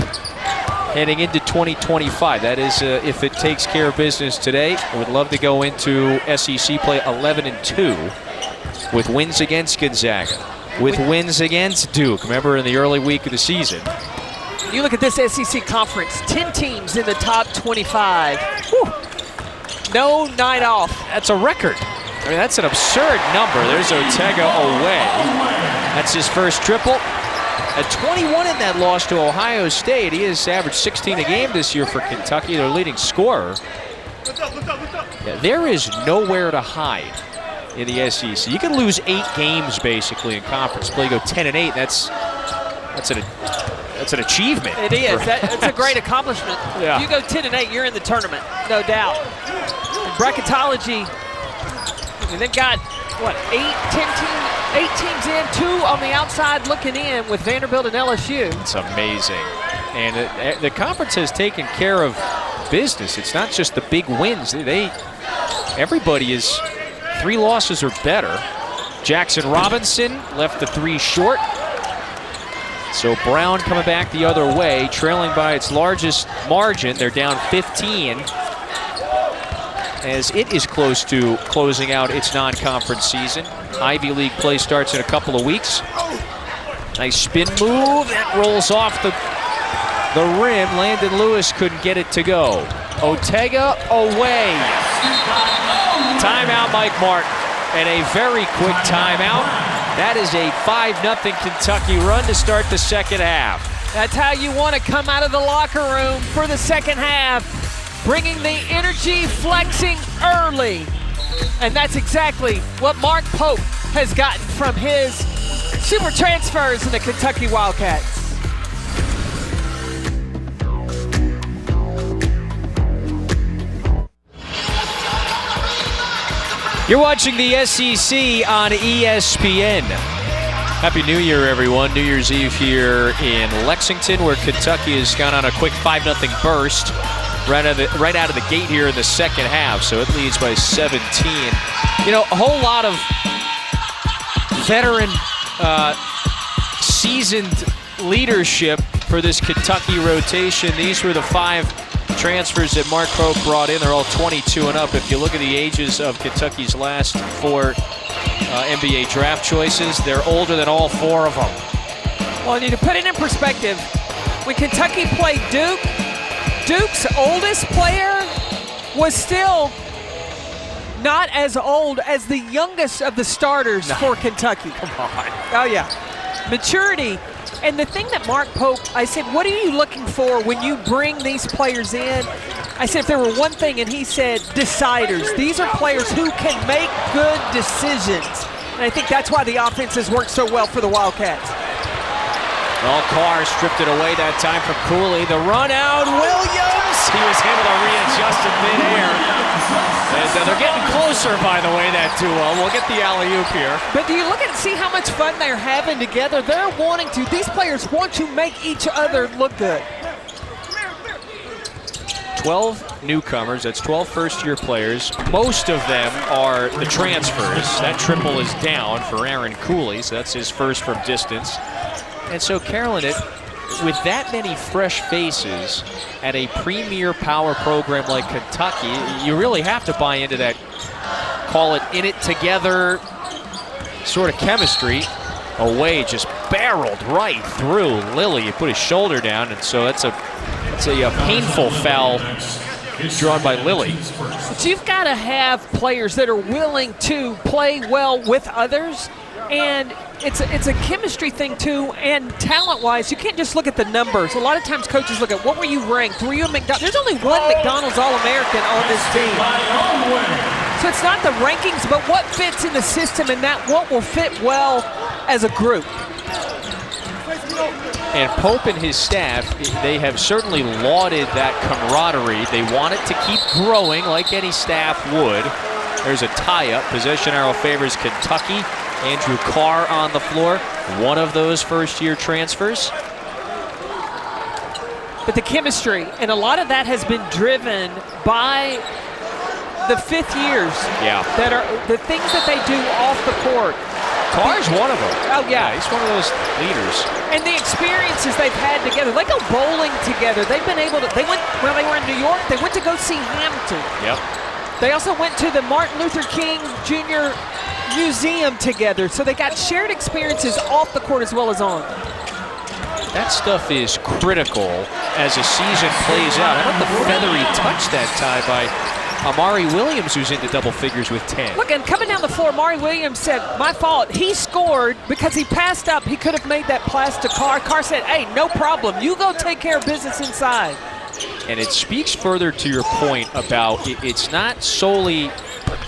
heading into 2025. That is, if it takes care of business today. I would love to go into SEC play 11-2 with wins against Gonzaga, with wins against Duke. Remember, in the early week of the season. You look at this SEC conference, 10 teams in the top 25. Whew. No night off. That's a record. I mean, that's an absurd number. There's Ortega away. That's his first triple. At 21 in that loss to Ohio State. He has averaged 16 a game this year for Kentucky, their leading scorer. Yeah, there is nowhere to hide in the SEC. You can lose 8 games basically in conference play. Go 10-8. That's an achievement. It is. That's a great accomplishment. Yeah. You go 10-8, you're in the tournament, no doubt. In bracketology, and they've got, what, 8 teams in, 2 on the outside looking in with Vanderbilt and LSU. It's amazing. And the conference has taken care of business. It's not just the big wins. Everybody is 3 losses or better. Jackson Robinson left the 3 short. So Brown coming back the other way, trailing by its largest margin. They're down 15. As it is close to closing out its non-conference season. Ivy League play starts in a couple of weeks. Nice spin move, that rolls off the rim. Landon Lewis couldn't get it to go. Ortega away. Timeout, Mike Martin. And a very quick timeout. That is a 5-0 Kentucky run to start the second half. That's how you want to come out of the locker room for the second half. Bringing the energy, flexing early. And that's exactly what Mark Pope has gotten from his super transfers in the Kentucky Wildcats. You're watching the SEC on ESPN. Happy New Year, everyone. New Year's Eve here in Lexington, where Kentucky has gone on a quick 5-0 burst right out of the gate here in the second half. So it leads by 17. You know, a whole lot of veteran, seasoned leadership for this Kentucky rotation. These were the 5 transfers that Mark Pope brought in. They're all 22 and up. If you look at the ages of Kentucky's last 4 NBA draft choices. They're older than all 4 of them. Well, and to put it in perspective, when Kentucky played Duke, Duke's oldest player was still not as old as the youngest of the starters for Kentucky. Come on. Oh, yeah. Maturity. And the thing that Mark Pope, I said, what are you looking for when you bring these players in? I said, if there were one thing, and he said, deciders. These are players who can make good decisions. And I think that's why the offense has worked so well for the Wildcats. Well, Carr stripped it away that time from Cooley. The run out, Williams! He was able to readjust in midair. And they're getting closer, by the way, that duo. We'll get the alley-oop here. But do you look and see how much fun they're having together? They're wanting to. These players want to make each other look good. 12 newcomers, that's 12 first-year players. Most of them are the transfers. That triple is down for Aaron Cooley, so that's his first from distance. And so, Carolyn, with that many fresh faces at a premier power program like Kentucky, you really have to buy into that, call it in it together sort of chemistry. Away just barreled right through Lilly. He put his shoulder down, and so it's a painful foul drawn by Lilly. But you've got to have players that are willing to play well with others, and it's a chemistry thing too, and talent-wise, you can't just look at the numbers. A lot of times coaches look at what were you ranked? Were you a McDonald's? There's only one McDonald's All-American on this team. So it's not the rankings, but what fits in the system and that what will fit well as a group. And Pope and his staff, they have certainly lauded that camaraderie. They want it to keep growing like any staff would. There's a tie-up. Possession arrow favors Kentucky. Andrew Carr on the floor, one of those first-year transfers. But the chemistry, and a lot of that has been driven by the fifth years. Yeah. That are the things that they do off the court. Carr's one of them. Oh, yeah. He's one of those leaders. And the experiences they've had together. They go bowling together. They've been able to, they went, when they were in New York, they went to go see Hampton. Yep. They also went to the Martin Luther King Jr. Museum together. So they got shared experiences off the court as well as on. That stuff is critical as a season plays out. How about the feathery touch that time by Amari Williams, who's into double figures with 10. Look, and coming down the floor, Amari Williams said, my fault. He scored because he passed up. He could have made that pass to Carr. Carr said, hey, no problem. You go take care of business inside. And it speaks further to your point about it's not solely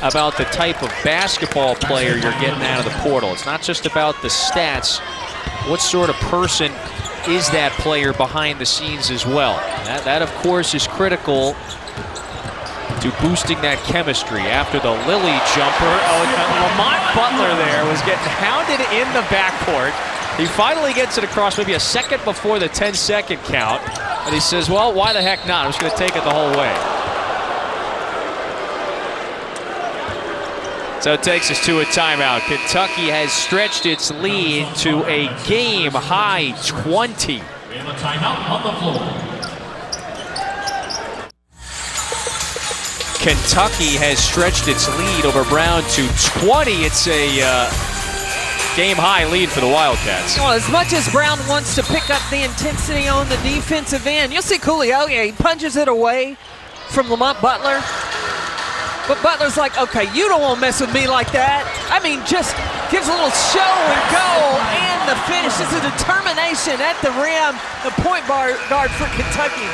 about the type of basketball player you're getting out of the portal. It's not just about the stats. What sort of person is that player behind the scenes as well? That of course, is critical to boosting that chemistry after the Lilly jumper. Oh, Lamont Butler there was getting hounded in the backcourt. He finally gets it across maybe a second before the 10-second count. And he says, well, why the heck not? I'm just going to take it the whole way. So it takes us to a timeout. Kentucky has stretched its lead to a game-high 20. We have a timeout on the floor. Kentucky has stretched its lead over Brown to 20. It's a game-high lead for the Wildcats. Well, as much as Brown wants to pick up the intensity on the defensive end, you'll see Cooley, oh yeah, he punches it away from Lamont Butler. But Butler's like, okay, you don't want to mess with me like that. I mean, just gives a little show and go, and the finish. This is determination at the rim. The point guard for Kentucky.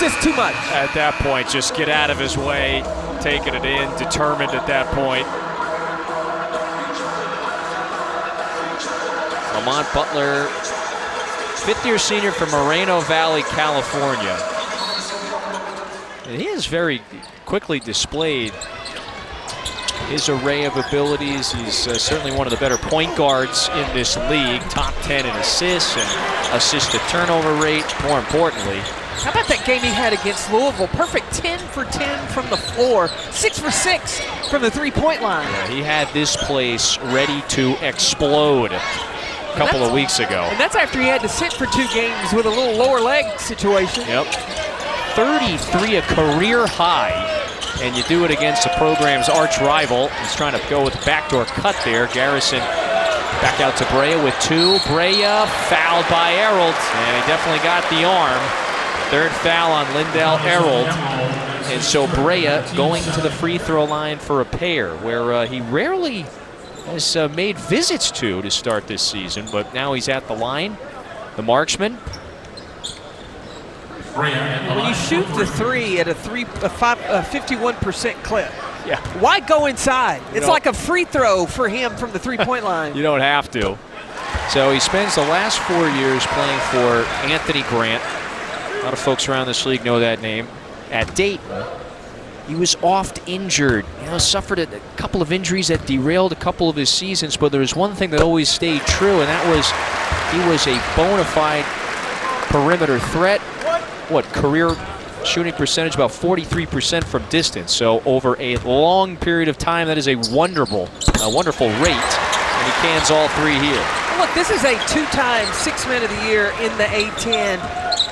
Just too much. At that point, just get out of his way, taking it in, determined at that point. Lamont Butler, fifth-year senior from Moreno Valley, California. And he has very quickly displayed his array of abilities. He's certainly one of the better point guards in this league. Top 10 in assists and assist-to-turnover rate, more importantly. How about that game he had against Louisville? Perfect 10 for 10 from the floor, 6 for 6 from the three-point line. Yeah, he had this place ready to explode a couple of weeks ago. And that's after he had to sit for 2 games with a little lower leg situation. Yep. 33, a career high and you do it against the program's arch rival. He's trying to go with a backdoor cut there. Garrison back out to Brea with 2. Brea fouled by Arold, and he definitely got the arm. 3rd foul on Lindell Arold. And so Brea going to the free throw line for a pair where he rarely has made visits to start this season, but now he's at the line, the marksman. When you shoot the 3 at a 51% clip, Yeah. why go inside? It's know- like a free throw for him from the three-point line. You don't have to. So he spends the last 4 years playing for Anthony Grant. A lot of folks around this league know that name. At Dayton, he was oft injured. Suffered a couple of injuries that derailed a couple of his seasons, but there was one thing that always stayed true, and that was he was a bona fide perimeter threat. Career shooting percentage about 43% from distance. So over a long period of time, that is a wonderful rate, and he cans all 3 here. Look, this is a 2-time Six-Man of the Year in the A10,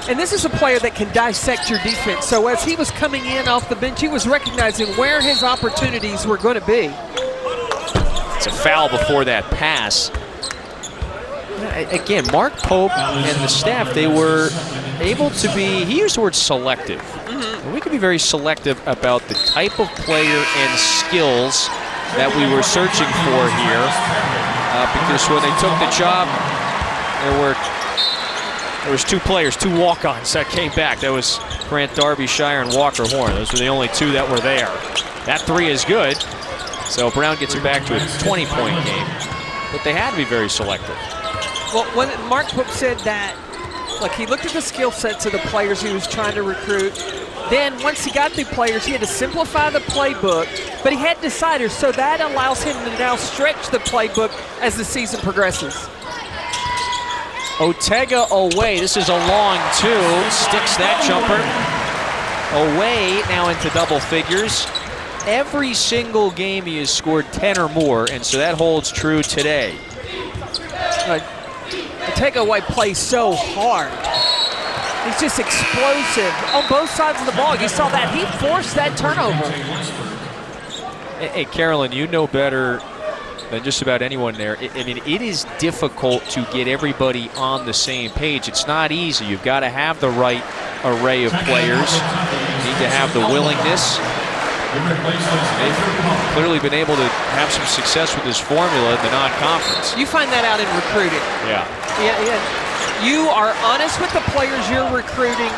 and this is a player that can dissect your defense. So as he was coming in off the bench, he was recognizing where his opportunities were going to be. It's a foul before that pass. Again, Mark Pope and the staff, they were able to be, he used the word selective. We could be very selective about the type of player and skills that we were searching for here. Because when they took the job, there was 2 players, 2 walk-ons that came back. That was Grant Darbyshire and Walker Horn. Those were the only 2 that were there. That 3 is good. So Brown gets it back to a 20-point game. But they had to be very selective. Well, when Mark Pope said that, look, he looked at the skill sets of the players he was trying to recruit. Then once he got the players, he had to simplify the playbook, but he had deciders, so that allows him to now stretch the playbook as the season progresses. Otega away. This is a long 2. Sticks that jumper. Away now into double figures. Every single game he has scored 10 or more, and so that holds true today. Otega away plays so hard. He's just explosive on both sides of the ball. You saw that. He forced that turnover. Hey, Carolyn, you know better than just about anyone there. I mean, it is difficult to get everybody on the same page. It's not easy. You've got to have the right array of players. You need to have the willingness. They've clearly been able to have some success with this formula in the non-conference. You find that out in recruiting. Yeah. Yeah. You are honest with the players you're recruiting.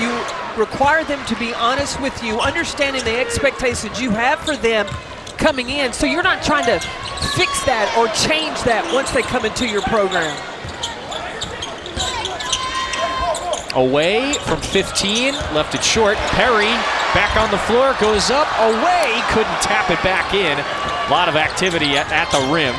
You require them to be honest with you, understanding the expectations you have for them coming in, so you're not trying to fix that or change that once they come into your program. Away from 15, left it short. Perry back on the floor, goes up, away, couldn't tap it back in. A lot of activity at the rim.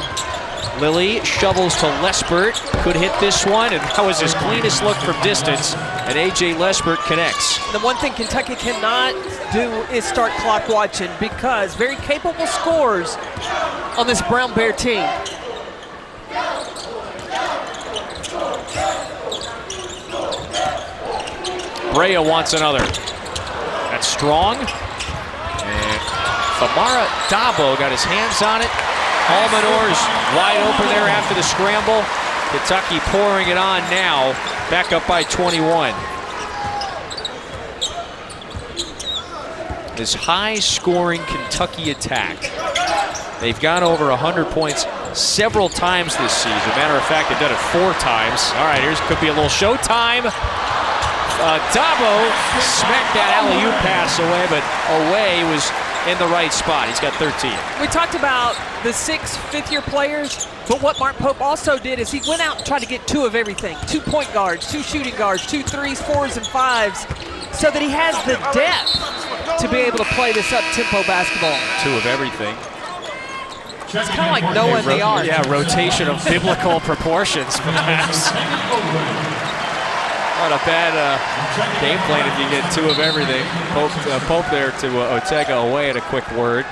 Lilly shovels to Lesbert, could hit this one, and that was his cleanest look from distance, and A.J. Lesbert connects. The one thing Kentucky cannot do is start clock watching, because very capable scorers on this Brown Bear team. Brea wants another. That's strong. And Famara Dabo got his hands on it. Almanor is wide open there after the scramble. Kentucky pouring it on now. Back up by 21. This high-scoring Kentucky attack. They've gone over 100 points several times this season. Matter of fact, they've done it 4 times. All right, here's could be a little showtime. Dabo smacked that alley-oop pass away, but away was in the right spot. He's got 13. We talked about the 6 fifth-year players, but what Mark Pope also did is he went out and tried to get 2 of everything. 2 point guards, 2 shooting guards, 2 threes, 4s, and 5s, so that he has the depth to be able to play this up-tempo basketball. 2 of everything. It's kind of like knowing the art. Yeah, rotation of biblical proportions, perhaps. Not a bad game plan if you get 2 of everything. Pope there to Otega away at a quick word.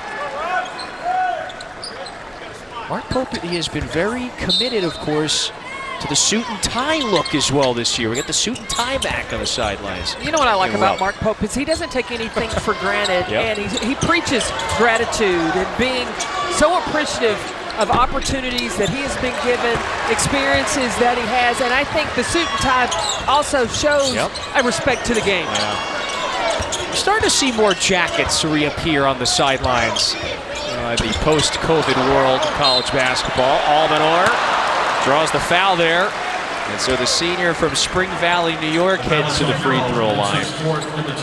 Mark Pope, he has been very committed, of course, to the suit and tie look as well this year. We got the suit and tie back on the sidelines. You know what I like And about Rupp. Mark Pope is he doesn't take anything for granted, Yep. and he preaches gratitude and being so appreciative of opportunities that he has been given, experiences that he has, and I think the suit and tie also shows Yep. a respect to the game. We're starting to see more jackets reappear on the sidelines. The post-COVID world of college basketball. Almanor draws the foul there. And so the senior from Spring Valley, New York heads to the free throw line.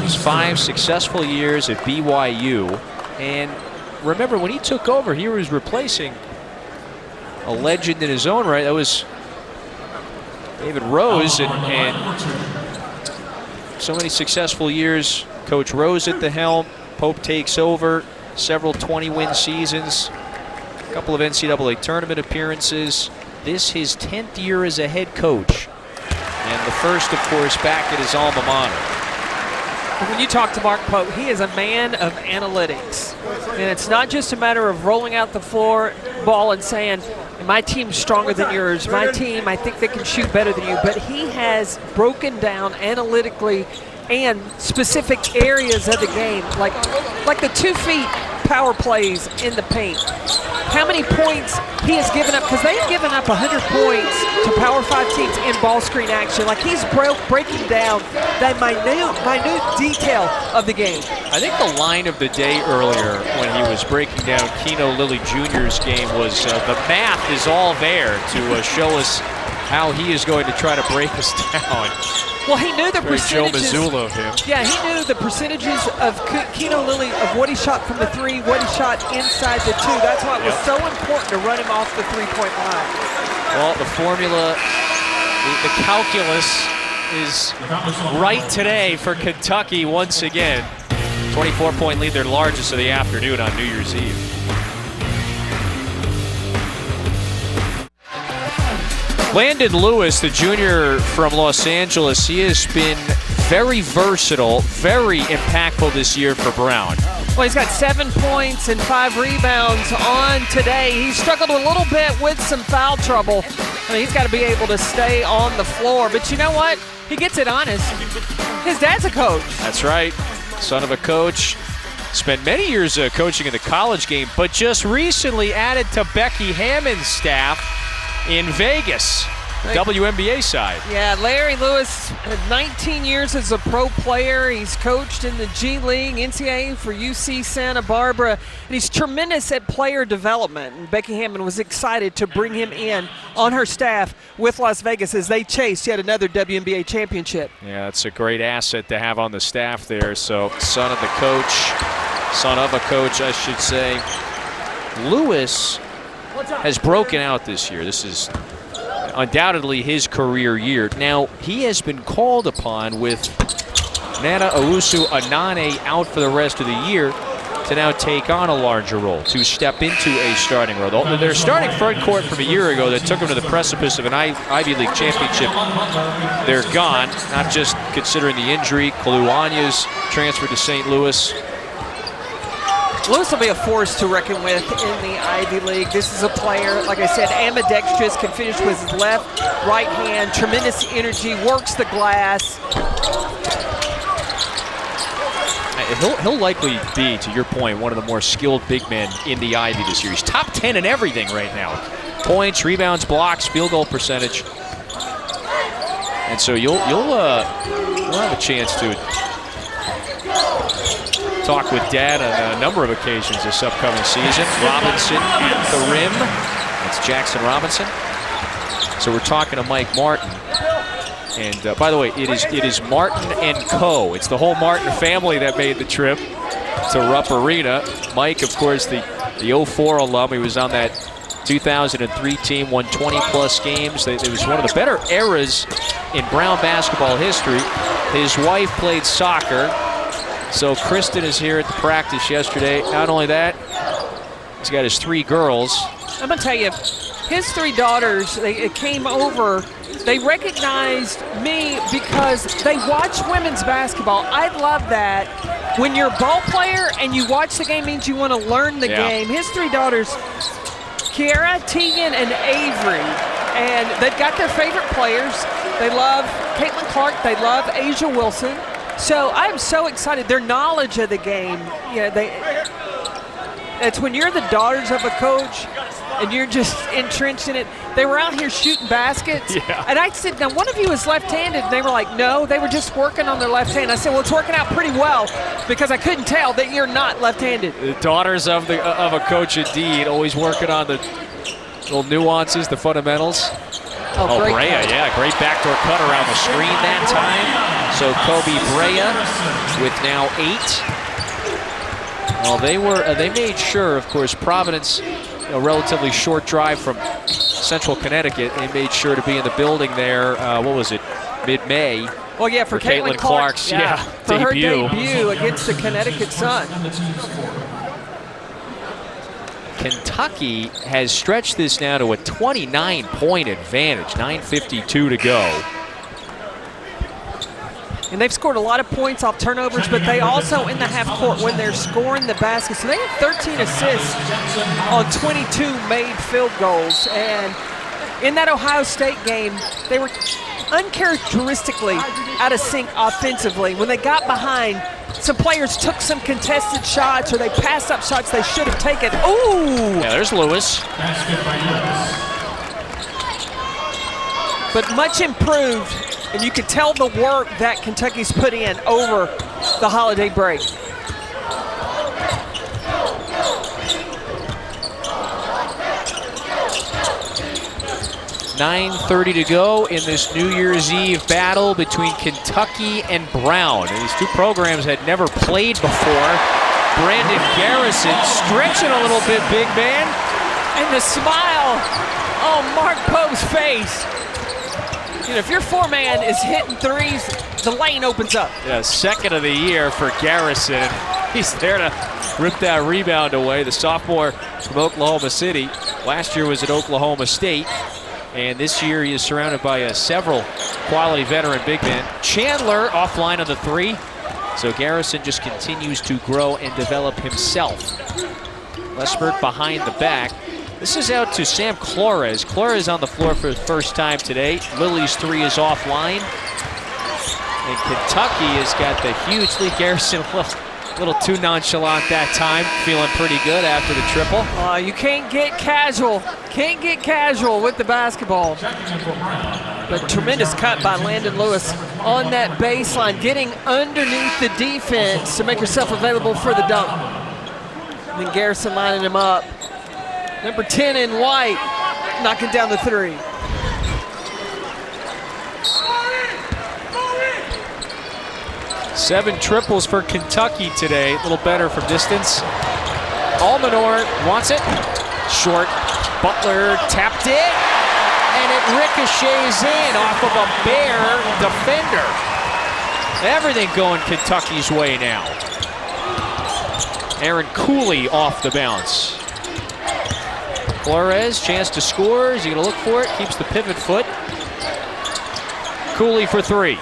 He's 5 successful years at BYU. And remember, when he took over, he was replacing a legend in his own right. That was David Rose. And so many successful years. Coach Rose at the helm. Pope takes over. Several 20-win seasons. A couple of NCAA tournament appearances. This his 10th year as a head coach. And the first, of course, back at his alma mater. When you talk to Mark Pope, he is a man of analytics. And it's not just a matter of rolling out the floor ball and saying, my team's stronger than yours. My team, I think they can shoot better than you. But he has broken down analytically and specific areas of the game, like the 2 feet power plays in the paint. How many points he has given up, because they've given up 100 points to Power 5 teams in ball screen action. Like he's breaking down that minute detail of the game. I think the line of the day earlier when he was breaking down Keno Lilly Jr.'s game was the math is all there to show us how he is going to try to break us down. Well, he knew the Very Joe percentages. Mazzulla of him. Yeah, he knew the percentages of Keno Lilly, of what he shot from the 3, what he shot inside the 2. That's why it was so important to run him off the 3-point line. Well, the formula, the calculus is right today for Kentucky once again. 24-point lead, their largest of the afternoon on New Year's Eve. Landon Lewis, the junior from Los Angeles, he has been very versatile, very impactful this year for Brown. Well, he's got 7 points and 5 rebounds on today. He struggled a little bit with some foul trouble. I mean, he's got to be able to stay on the floor. But you know what? He gets it honest. His dad's a coach. That's right. Son of a coach. Spent many years coaching in the college game, but just recently added to Becky Hammond's staff in Vegas, the WNBA side. Yeah, Larry Lewis had 19 years as a pro player. He's coached in the G League, NCAA for UC Santa Barbara, and he's tremendous at player development. And Becky Hammond was excited to bring him in on her staff with Las Vegas as they chase yet another WNBA championship. Yeah, that's a great asset to have on the staff there. So, son of a coach, I should say. Lewis has broken out this year. This is undoubtedly his career year. Now, he has been called upon with Nana Owusu-Anane out for the rest of the year to now take on a larger role, to step into a starting role. Their starting front court from a year ago that took them to the precipice of an Ivy League championship, they're gone, not just considering the injury. Kaluanya's transferred to St. Louis. Lewis will be a force to reckon with in the Ivy League. This is a player, like I said, ambidextrous, can finish with his left, right hand, tremendous energy, works the glass. He'll likely be, to your point, one of the more skilled big men in the Ivy this year. He's top 10 in everything right now. Points, rebounds, blocks, field goal percentage. And so you'll have a chance to talk with Dad on a number of occasions this upcoming season. Robinson at the rim. That's Jackson Robinson. So we're talking to Mike Martin. And by the way, it is Martin and Co. It's the whole Martin family that made the trip to Rupp Arena. Mike, of course, the 04 alum. He was on that 2003 team, won 20-plus games. It was one of the better eras in Brown basketball history. His wife played soccer. So Kristen is here at the practice yesterday. Not only that, he's got his 3 girls. I'm going to tell you, his 3 daughters, they came over. They recognized me because they watch women's basketball. I love that. When you're a ball player and you watch the game, means you want to learn the game. His 3 daughters, Kiara, Tegan, and Avery. And they've got their favorite players. They love Caitlin Clark. They love Asia Wilson. So I'm so excited. Their knowledge of the game, it's when you're the daughters of a coach and you're just entrenched in it. They were out here shooting baskets. Yeah. And I said, now one of you is left-handed. And they were like, no, they were just working on their left hand. I said, well, it's working out pretty well because I couldn't tell that you're not left-handed. The daughters of a coach, indeed, always working on the little nuances, the fundamentals. Oh, great Brea, catch. yeah, great backdoor cut around the screen that time. So Kobe Brea with now 8. Well, they made sure, of course, Providence, a relatively short drive from Central Connecticut. They made sure to be in the building there. What was it? Mid-May. Well, yeah, for Caitlin Clark's for her debut against the Connecticut Sun. Kentucky has stretched this now to a 29-point advantage, 9:52 to go. And they've scored a lot of points off turnovers, but they also, in the half court, when they're scoring the baskets, so they have 13 assists on 22 made field goals. And in that Ohio State game, they were uncharacteristically out of sync offensively. When they got behind, some players took some contested shots or they passed up shots they should have taken. Ooh! Yeah, there's Lewis. But much improved, and you can tell the work that Kentucky's put in over the holiday break. .9:30 to go in this New Year's Eve battle between Kentucky and Brown. And these two programs had never played before. Brandon Garrison stretching a little bit, big man. And the smile on Mark Pope's face. You know, if your four-man is hitting threes, the lane opens up. Yeah, second of the year for Garrison. He's there to rip that rebound away. The sophomore from Oklahoma City. Last year was at Oklahoma State. And this year he is surrounded by several quality veteran big men. Chandler offline on the three. So Garrison just continues to grow and develop himself. Lesbert behind the back. This is out to Sam Flores. Flores on the floor for the first time today. Lily's three is offline. And Kentucky has got the huge lead. Garrison a little too nonchalant that time. Feeling pretty good after the triple. You can't get casual. Can't get casual with the basketball. But tremendous cut by Landon Lewis on that baseline, getting underneath the defense to make herself available for the dunk. And then Garrison lining him up. Number 10 in white, knocking down the three. Seven triples for Kentucky today. A little better from distance. Almanor wants it. Short. Butler tapped it. And it ricochets in off of a bare defender. Everything going Kentucky's way now. Aaron Cooley off the bounce. Flores, chance to score. Is he going to look for it? Keeps the pivot foot. Cooley for three.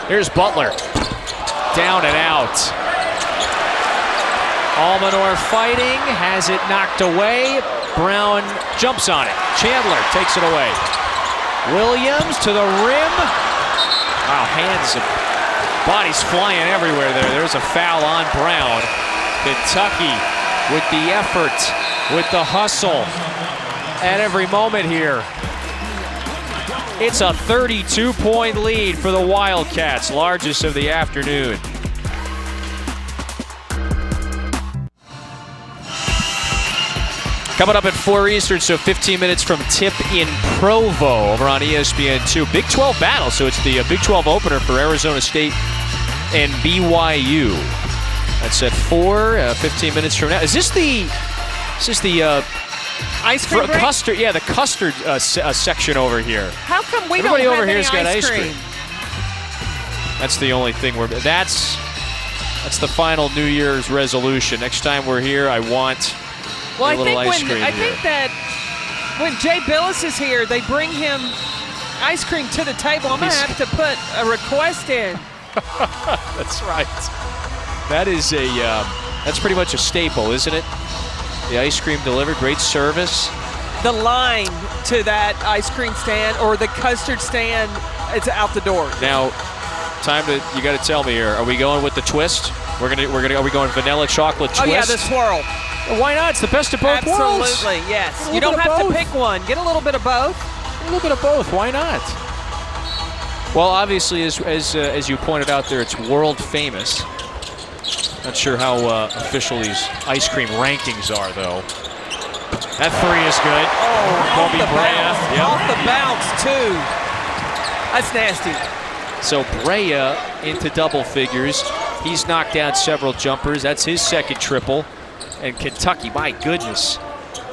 Here's Butler. Down and out. Almanor fighting, has it knocked away. Brown jumps on it. Chandler takes it away. Williams to the rim. Wow, hands and bodies flying everywhere there. There's a foul on Brown. Kentucky with the effort, with the hustle at every moment here. It's a 32-point lead for the Wildcats, largest of the afternoon. Coming up at 4 Eastern, so 15 minutes from tip in Provo over on ESPN2. Big 12 battle, so it's the Big 12 opener for Arizona State and BYU. That's at 4, 15 minutes from now. Is this the ice cream break? Custard? Yeah, the custard section over here. How come we Everybody don't over have here's any got ice ice cream? That's the only thing that's the final New Year's resolution. Next time we're here, I want Well, a little ice cream I here. think that when Jay Billis is here, they bring him ice cream to the table. I'm going to have to put a request in. That's right. That is that's pretty much a staple, isn't it? The ice cream delivered, great service. The line to that ice cream stand or the custard stand, it's out the door. Now, you got to tell me here. Are we going with the twist? Are we going vanilla chocolate twist? Oh yeah, the swirl. Well, why not? It's the best of both worlds. Absolutely, yes. You don't have to pick one. Get a little bit of both. A little bit of both. Why not? Well, obviously, as you pointed out there, it's world famous. Not sure how official these ice cream rankings are, though. That three is good. Oh, off the bounce. Yep. Off the bounce, too. That's nasty. So Brea into double figures. He's knocked down several jumpers. That's his second triple. And Kentucky, my goodness,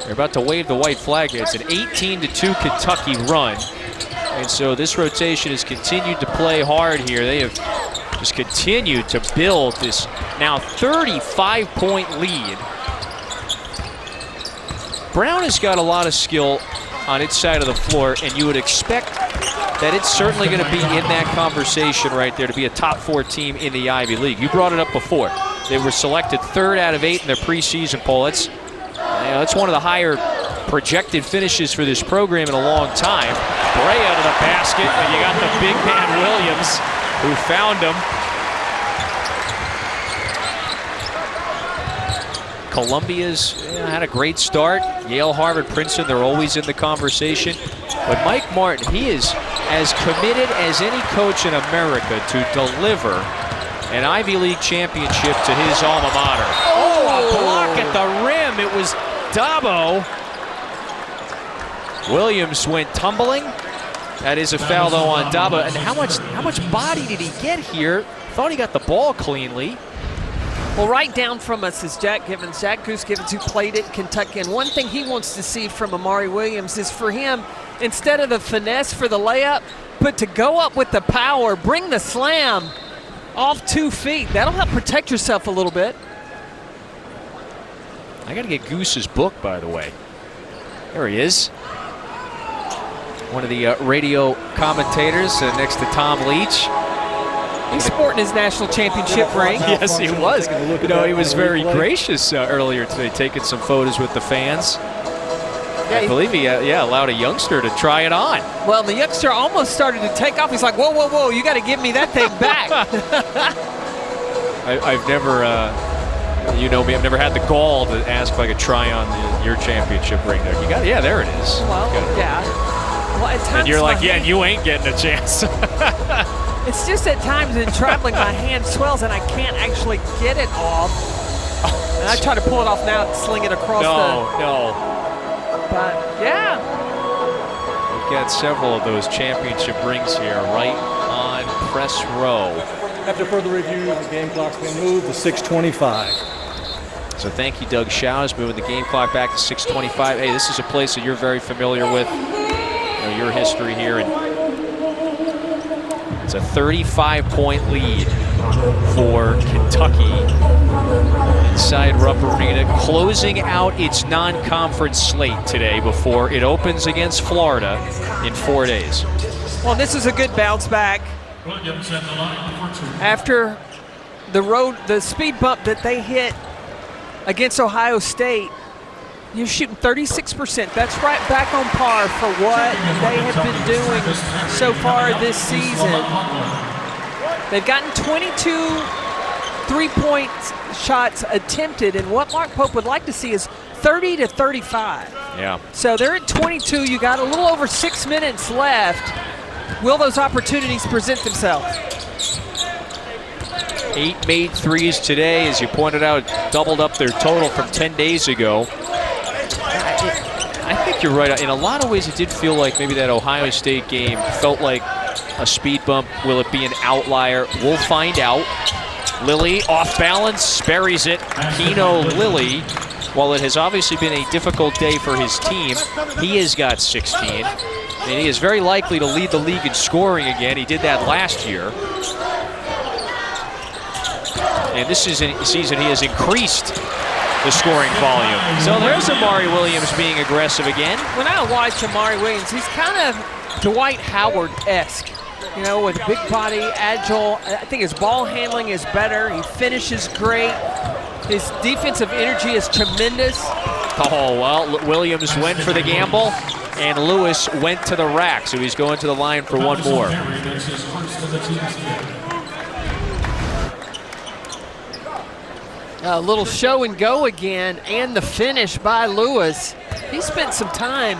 they're about to wave the white flag. It's an 18-2 Kentucky run. And so this rotation has continued to play hard here. They have just continued to build this now 35-point lead. Brown has got a lot of skill on its side of the floor, and you would expect that it's certainly going to be in that conversation right there to be a top 4 team in the Ivy League. You brought it up before. They were selected 3rd out of 8 in their preseason poll. That's one of the higher projected finishes for this program in a long time. Brea to the basket, and you got the big man Williams who found him. Columbia's had a great start. Yale, Harvard, Princeton, they're always in the conversation. But Mike Martin, he is as committed as any coach in America to deliver an Ivy League championship to his alma mater. Oh, a block at the rim. It was Dabo. Williams went tumbling. That is a foul, though, on Dabo. And how much body did he get here? Thought he got the ball cleanly. Well, right down from us is Jack Givens. Jack Goose Givens, who played at Kentucky. And one thing he wants to see from Amari Williams is for him, instead of the finesse for the layup, but to go up with the power, bring the slam off 2 feet. That'll help protect yourself a little bit. I got to get Goose's book, by the way. There he is. One of the radio commentators next to Tom Leach. He's sporting his national championship ring. Yes, he was. You know, he was very gracious earlier today, taking some photos with the fans. Yeah, I believe he allowed a youngster to try it on. Well, the youngster almost started to take off. He's like, whoa, whoa, whoa, you got to give me that thing back. I've never, you know me, I've never had the gall to ask if I could try on your championship ring there. You got, yeah, there it is. Well, yeah. Well, at times and you're like, yeah, you ain't getting a chance. It's just at times in traveling, my hand swells and I can't actually get it off. And I try to pull it off now and sling it across No. But, yeah. We've got several of those championship rings here right on press row. After further review, the game clock's been moved to 6:25. So thank you, Doug Shows, moving the game clock back to 6:25. Hey, this is a place that you're very familiar with. You know, your history here. And it's a 35-point lead for Kentucky inside Rupp Arena, closing out its non-conference slate today before it opens against Florida in 4 days. Well, this is a good bounce back after the speed bump that they hit against Ohio State. You're shooting 36%. That's right back on par for what they have been doing so far this season. They've gotten 22 three-point shots attempted, and what Mark Pope would like to see is 30 to 35. Yeah. So they're at 22. You got a little over 6 minutes left. Will those opportunities present themselves? 8 made threes today, as you pointed out, doubled up their total from 10 days ago. I think you're right. In a lot of ways, it did feel like maybe that Ohio State game felt like a speed bump. Will it be an outlier? We'll find out. Lilly off balance, buries it. Keno Lilly, while it has obviously been a difficult day for his team, he has got 16. And he is very likely to lead the league in scoring again. He did that last year. And this season he has increased the scoring volume. So there's Amari Williams being aggressive again. When I watch Amari Williams, he's kind of Dwight Howard-esque. You know, with big body, agile. I think his ball handling is better. He finishes great. His defensive energy is tremendous. Oh, well, Williams went for the gamble, and Lewis went to the rack, so he's going to the line for one more. A little show and go again, and the finish by Lewis. He spent some time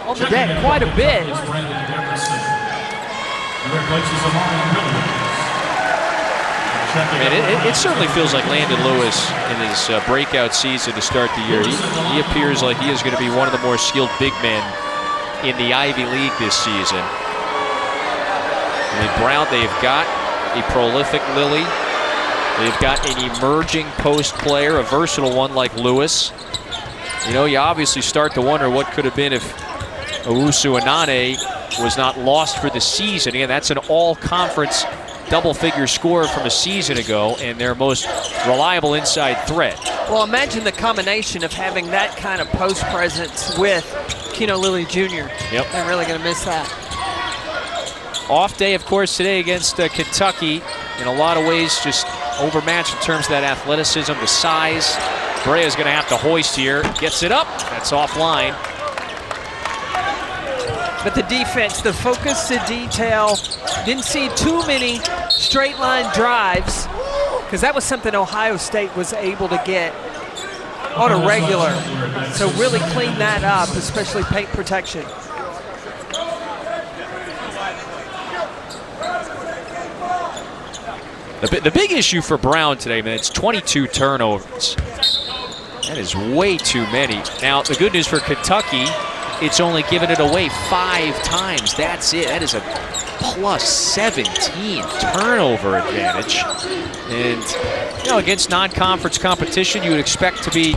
on the deck quite a bit. It certainly feels like Landon Lewis in his breakout season to start the year. He appears like he is going to be one of the more skilled big men in the Ivy League this season. I mean, Brown, they've got a prolific Lilly. They've got an emerging post player, a versatile one like Lewis. You know, you obviously start to wonder what could have been if Owusu Anane was not lost for the season. Again, that's an all-conference double-figure scorer from a season ago and their most reliable inside threat. Well, imagine the combination of having that kind of post presence with Keno Lilly Jr. Yep. They're really going to miss that. Off day, of course, today against Kentucky. In a lot of ways, just overmatched in terms of that athleticism, the size. Brea's going to have to hoist here. Gets it up. That's offline. But the defense, the focus to detail, didn't see too many straight line drives, because that was something Ohio State was able to get on a regular. So really clean that up, especially paint protection. The big issue for Brown today, man, it's 22 turnovers. That is way too many. Now, the good news for Kentucky, it's only given it away 5 times. That's it. That is a plus 17 turnover advantage. And, you know, against non-conference competition, you would expect to be,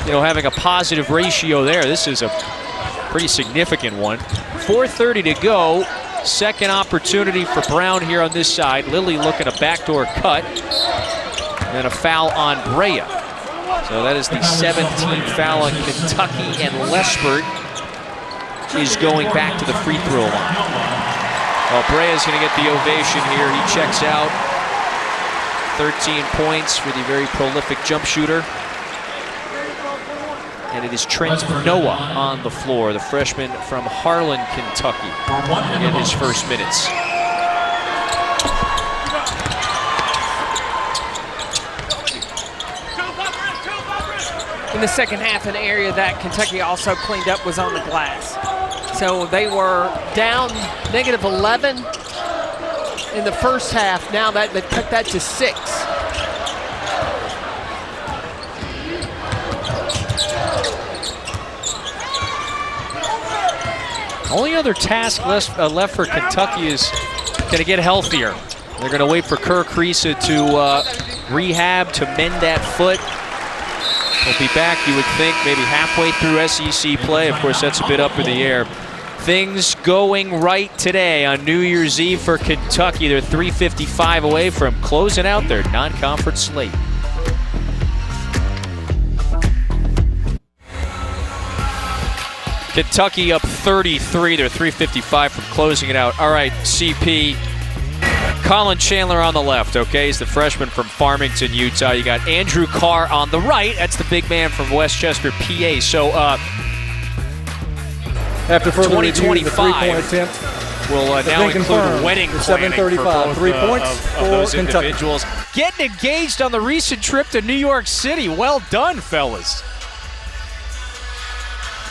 you know, having a positive ratio there. This is a pretty significant one. 4:30 to go. Second opportunity for Brown here on this side. Lilly looking a backdoor cut. And a foul on Brea. So that is the 17th foul on Kentucky, and Lespert is going back to the free throw line. Well, Brea is going to get the ovation here. He checks out. 13 points for the very prolific jump shooter. And it is Trent Noah on the floor, the freshman from Harlan, Kentucky, in his first minutes. In the second half, an area that Kentucky also cleaned up was on the glass. So they were down -11 in the first half. Now that they've cut that to 6. Only other task left for Kentucky is going to get healthier. They're going to wait for Kerr Kriisa to rehab, to mend that foot. He'll be back, you would think, maybe halfway through SEC play. Of course, that's a bit up in the air. Things going right today on New Year's Eve for Kentucky. They're 3:55 away from closing out their non-conference slate. Kentucky up 33. They're 3:55 from closing it out. All right, CP. Colin Chandler on the left, okay? He's the freshman from Farmington, Utah. You got Andrew Carr on the right. That's the big man from Westchester, PA. So, after further 2025 review, the three-point attempt will now include wedding planning for 7:35. 3 points of for those Kentucky. individuals. Getting engaged on the recent trip to New York City. Well done, fellas.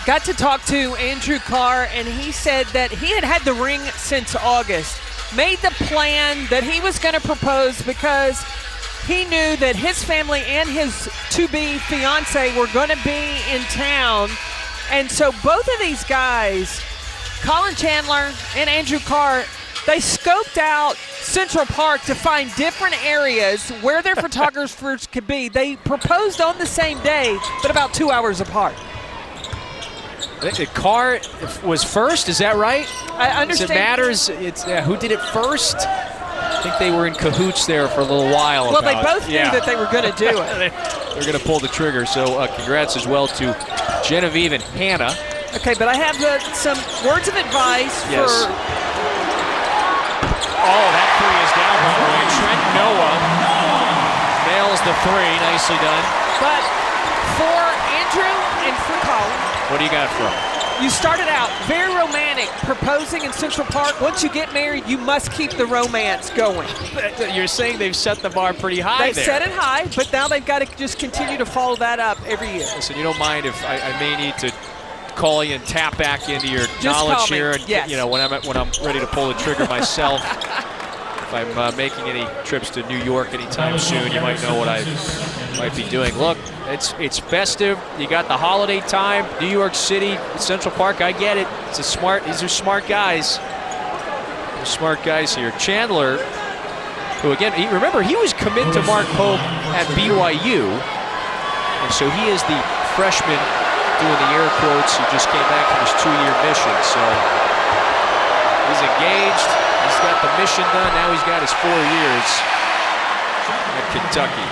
Got to talk to Andrew Carr, and he said that he had had the ring since August. Made the plan that he was going to propose because he knew that his family and his to-be fiance were going to be in town. And so both of these guys, Colin Chandler and Andrew Carr, they scoped out Central Park to find different areas where their photographers could be. They proposed on the same day, but about 2 hours apart. I think the Carr was first, is that right? I understand. It matters. It's who did it first. I think they were in cahoots there for a little while. Well, they both knew that they were going to do it. They're going to pull the trigger. So congrats as well to Genevieve and Hannah Okay, but I have some words of advice Yes. for. Oh, that three is down, by the way. Trent Noah nails the three. Nicely done. But for Andrew and for Colin, What do you got for him? you started out very romantic, proposing in Central Park. Once you get married, you must keep the romance going. You're saying they've set the bar pretty high They've there. set it high, but now they've got to just continue to follow that up every year. Listen, you don't mind if I may need to call you and tap back into your Just call knowledge me. here, and Yes. when I'm ready to pull the trigger myself. If I'm making any trips to New York anytime soon, you might know what I might be doing. Look, it's festive. You got the holiday time, New York City, Central Park. I get it. These are smart guys. They're smart guys here. Chandler, who again, remember he was committed to Mark Pope at BYU, and so he is the freshman doing the air quotes. He just came back from his 2-year mission, so he's engaged. He's got the mission done. Now he's got his 4 years at Kentucky.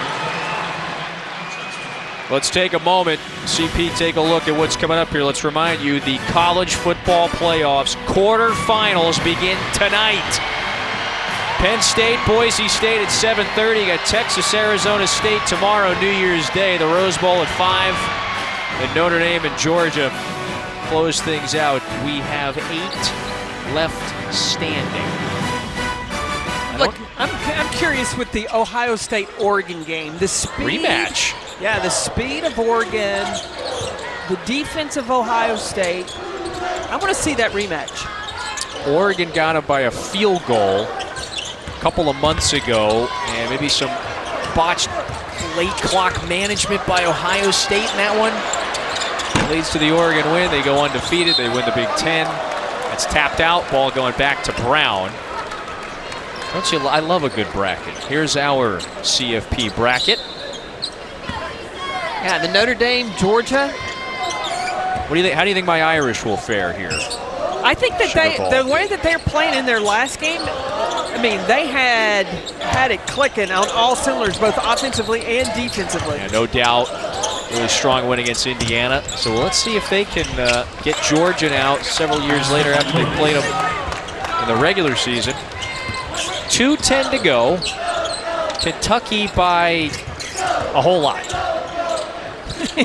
Let's take a moment. CP, take a look at what's coming up here. Let's remind you, the college football playoffs quarterfinals begin tonight. Penn State, Boise State at 7:30. You got Texas, Arizona State tomorrow, New Year's Day. The Rose Bowl at 5. And Notre Dame and Georgia close things out. We have 8 left standing. Look, I'm curious with the Ohio State-Oregon game. The speed. Rematch. Yeah, the speed of Oregon, the defense of Ohio State. I want to see that rematch. Oregon got it by a field goal a couple of months ago, and maybe some botched late clock management by Ohio State in that one. Leads to the Oregon win. They go undefeated. They win the Big Ten. It's tapped out. Ball going back to Brown. Don't you? I love a good bracket. Here's our CFP bracket. Yeah, the Notre Dame, Georgia. What do you think? How do you think my Irish will fare here? I think that Sugar Bowl. the way that they're playing in their last game, I mean, they had it clicking on all cylinders, both offensively and defensively. Yeah, no doubt. Really strong win against Indiana. So let's see if they can get Georgia now several years later after they played them in the regular season. 2:10 to go. Kentucky by a whole lot.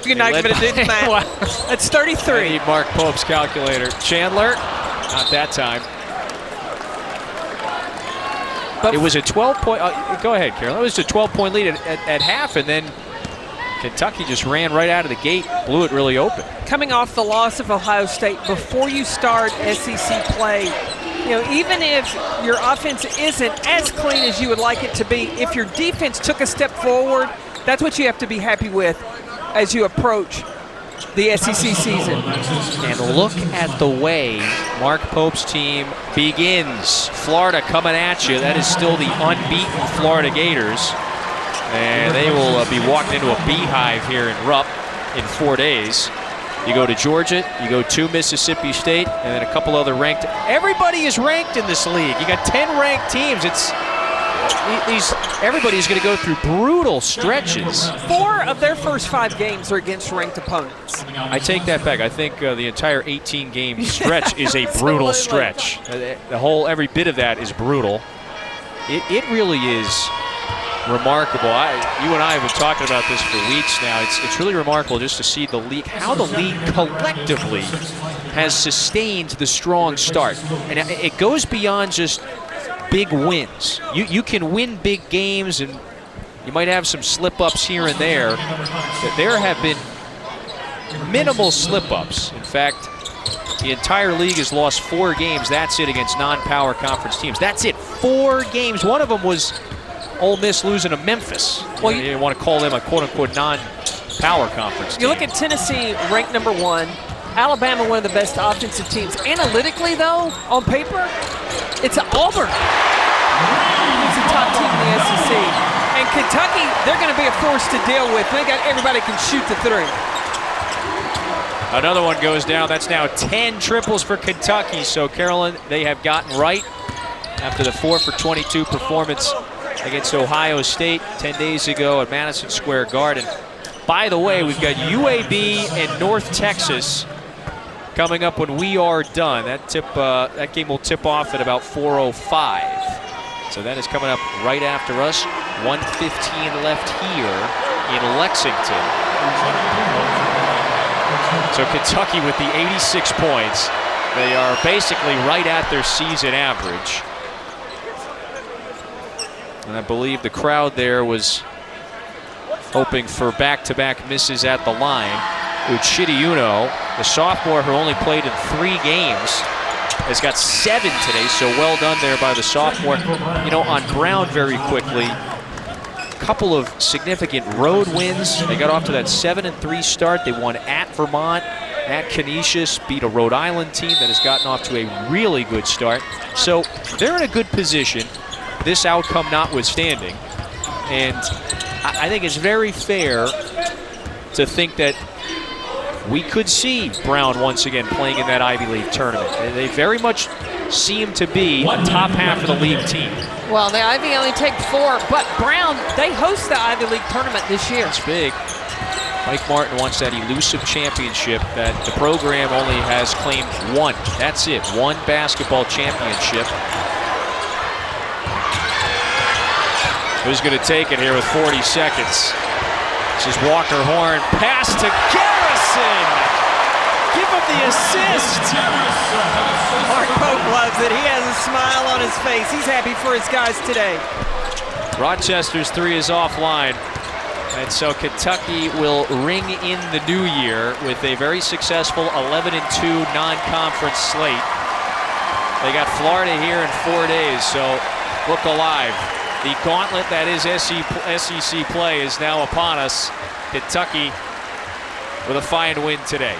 You're not going to do the math. Wow. That's I 33. need Mark Pope's calculator. Chandler, not that time. But It was a 12-point. Go ahead, Carol. It was a 12-point lead at half, and then Kentucky just ran right out of the gate, blew it really open. coming off the loss of Ohio State, before you start SEC play, even if your offense isn't as clean as you would like it to be, if your defense took a step forward, that's what you have to be happy with as you approach the SEC season. And look at the way Mark Pope's team begins. Florida coming at you. That is still the unbeaten Florida Gators. And they will be walking into a beehive here in Rupp in 4 days. You go to Georgia, you go to Mississippi State, and then a couple other ranked. Everybody is ranked in this league. You got 10 ranked teams. Everybody's going to go through brutal stretches. 4 of their first 5 games are against ranked opponents. I take that back. I think the entire 18-game stretch is a brutal Absolutely. stretch. Every bit of that is brutal. It really is remarkable. You and I have been talking about this for weeks now. It's really remarkable just to see the league, how the league collectively has sustained the strong start. And it goes beyond just big wins. You can win big games, and you might have some slip-ups here and there. But there have been minimal slip-ups. In fact, the entire league has lost 4 games. That's it, against non-power conference teams. That's it, 4 games. One of them was Ole Miss losing to Memphis. Well, you didn't want to call them a quote-unquote non-power conference team. You look at Tennessee, ranked number 1. Alabama, one of the best offensive teams. Analytically, though, on paper, it's Auburn. It's a top team in the SEC. And Kentucky, they're going to be a force to deal with. They got everybody can shoot the 3. Another one goes down. That's now 10 triples for Kentucky. So, Carolyn, they have gotten right after the 4 for 22 performance against Ohio State 10 days ago at Madison Square Garden. By the way, we've got UAB and North Texas coming up when we are done. That game will tip off at about 4:05. So that is coming up right after us. 1:15 left here in Lexington. So Kentucky with the 86 points. They are basically right at their season average. And I believe the crowd there was hoping for back-to-back misses at the line. Uchidi Uno, the sophomore who only played in 3 games, has got 7 today, so well done there by the sophomore. You know, on Brown very quickly, a couple of significant road wins. They got off to that 7-3 start. They won at Vermont, at Canisius, beat a Rhode Island team that has gotten off to a really good start. So they're in a good position, this outcome notwithstanding. And I think it's very fair to think that we could see Brown once again playing in that Ivy League tournament. They very much seem to be a top half of the league team. Well, the Ivy only take 4, but Brown, they host the Ivy League tournament this year. It's big. Mike Martin wants that elusive championship that the program only has claimed 1. That's it, 1 basketball championship. Who's going to take it here with 40 seconds? This is Walker Horn. Pass to Garrison. Give him the assist. Mark Pope loves it. He has a smile on his face. He's happy for his guys today. Rochester's 3 is offline. And so Kentucky will ring in the new year with a very successful 11-2 non-conference slate. They got Florida here in 4 days, so look alive. The gauntlet that is SEC play is now upon us. Kentucky with a fine win today.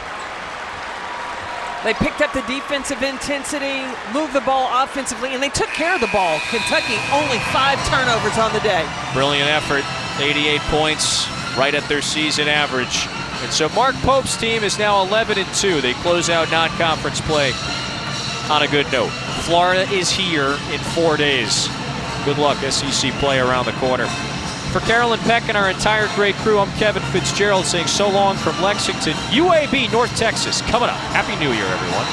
They picked up the defensive intensity, moved the ball offensively, and they took care of the ball. Kentucky only 5 turnovers on the day. Brilliant effort, 88 points, right at their season average. And so Mark Pope's team is now 11-2. They close out non-conference play on a good note. Florida is here in 4 days. Good luck, SEC play around the corner. For Carolyn Peck and our entire great crew, I'm Kevin Fitzgerald saying so long from Lexington. UAB, North Texas, coming up. Happy New Year, everyone.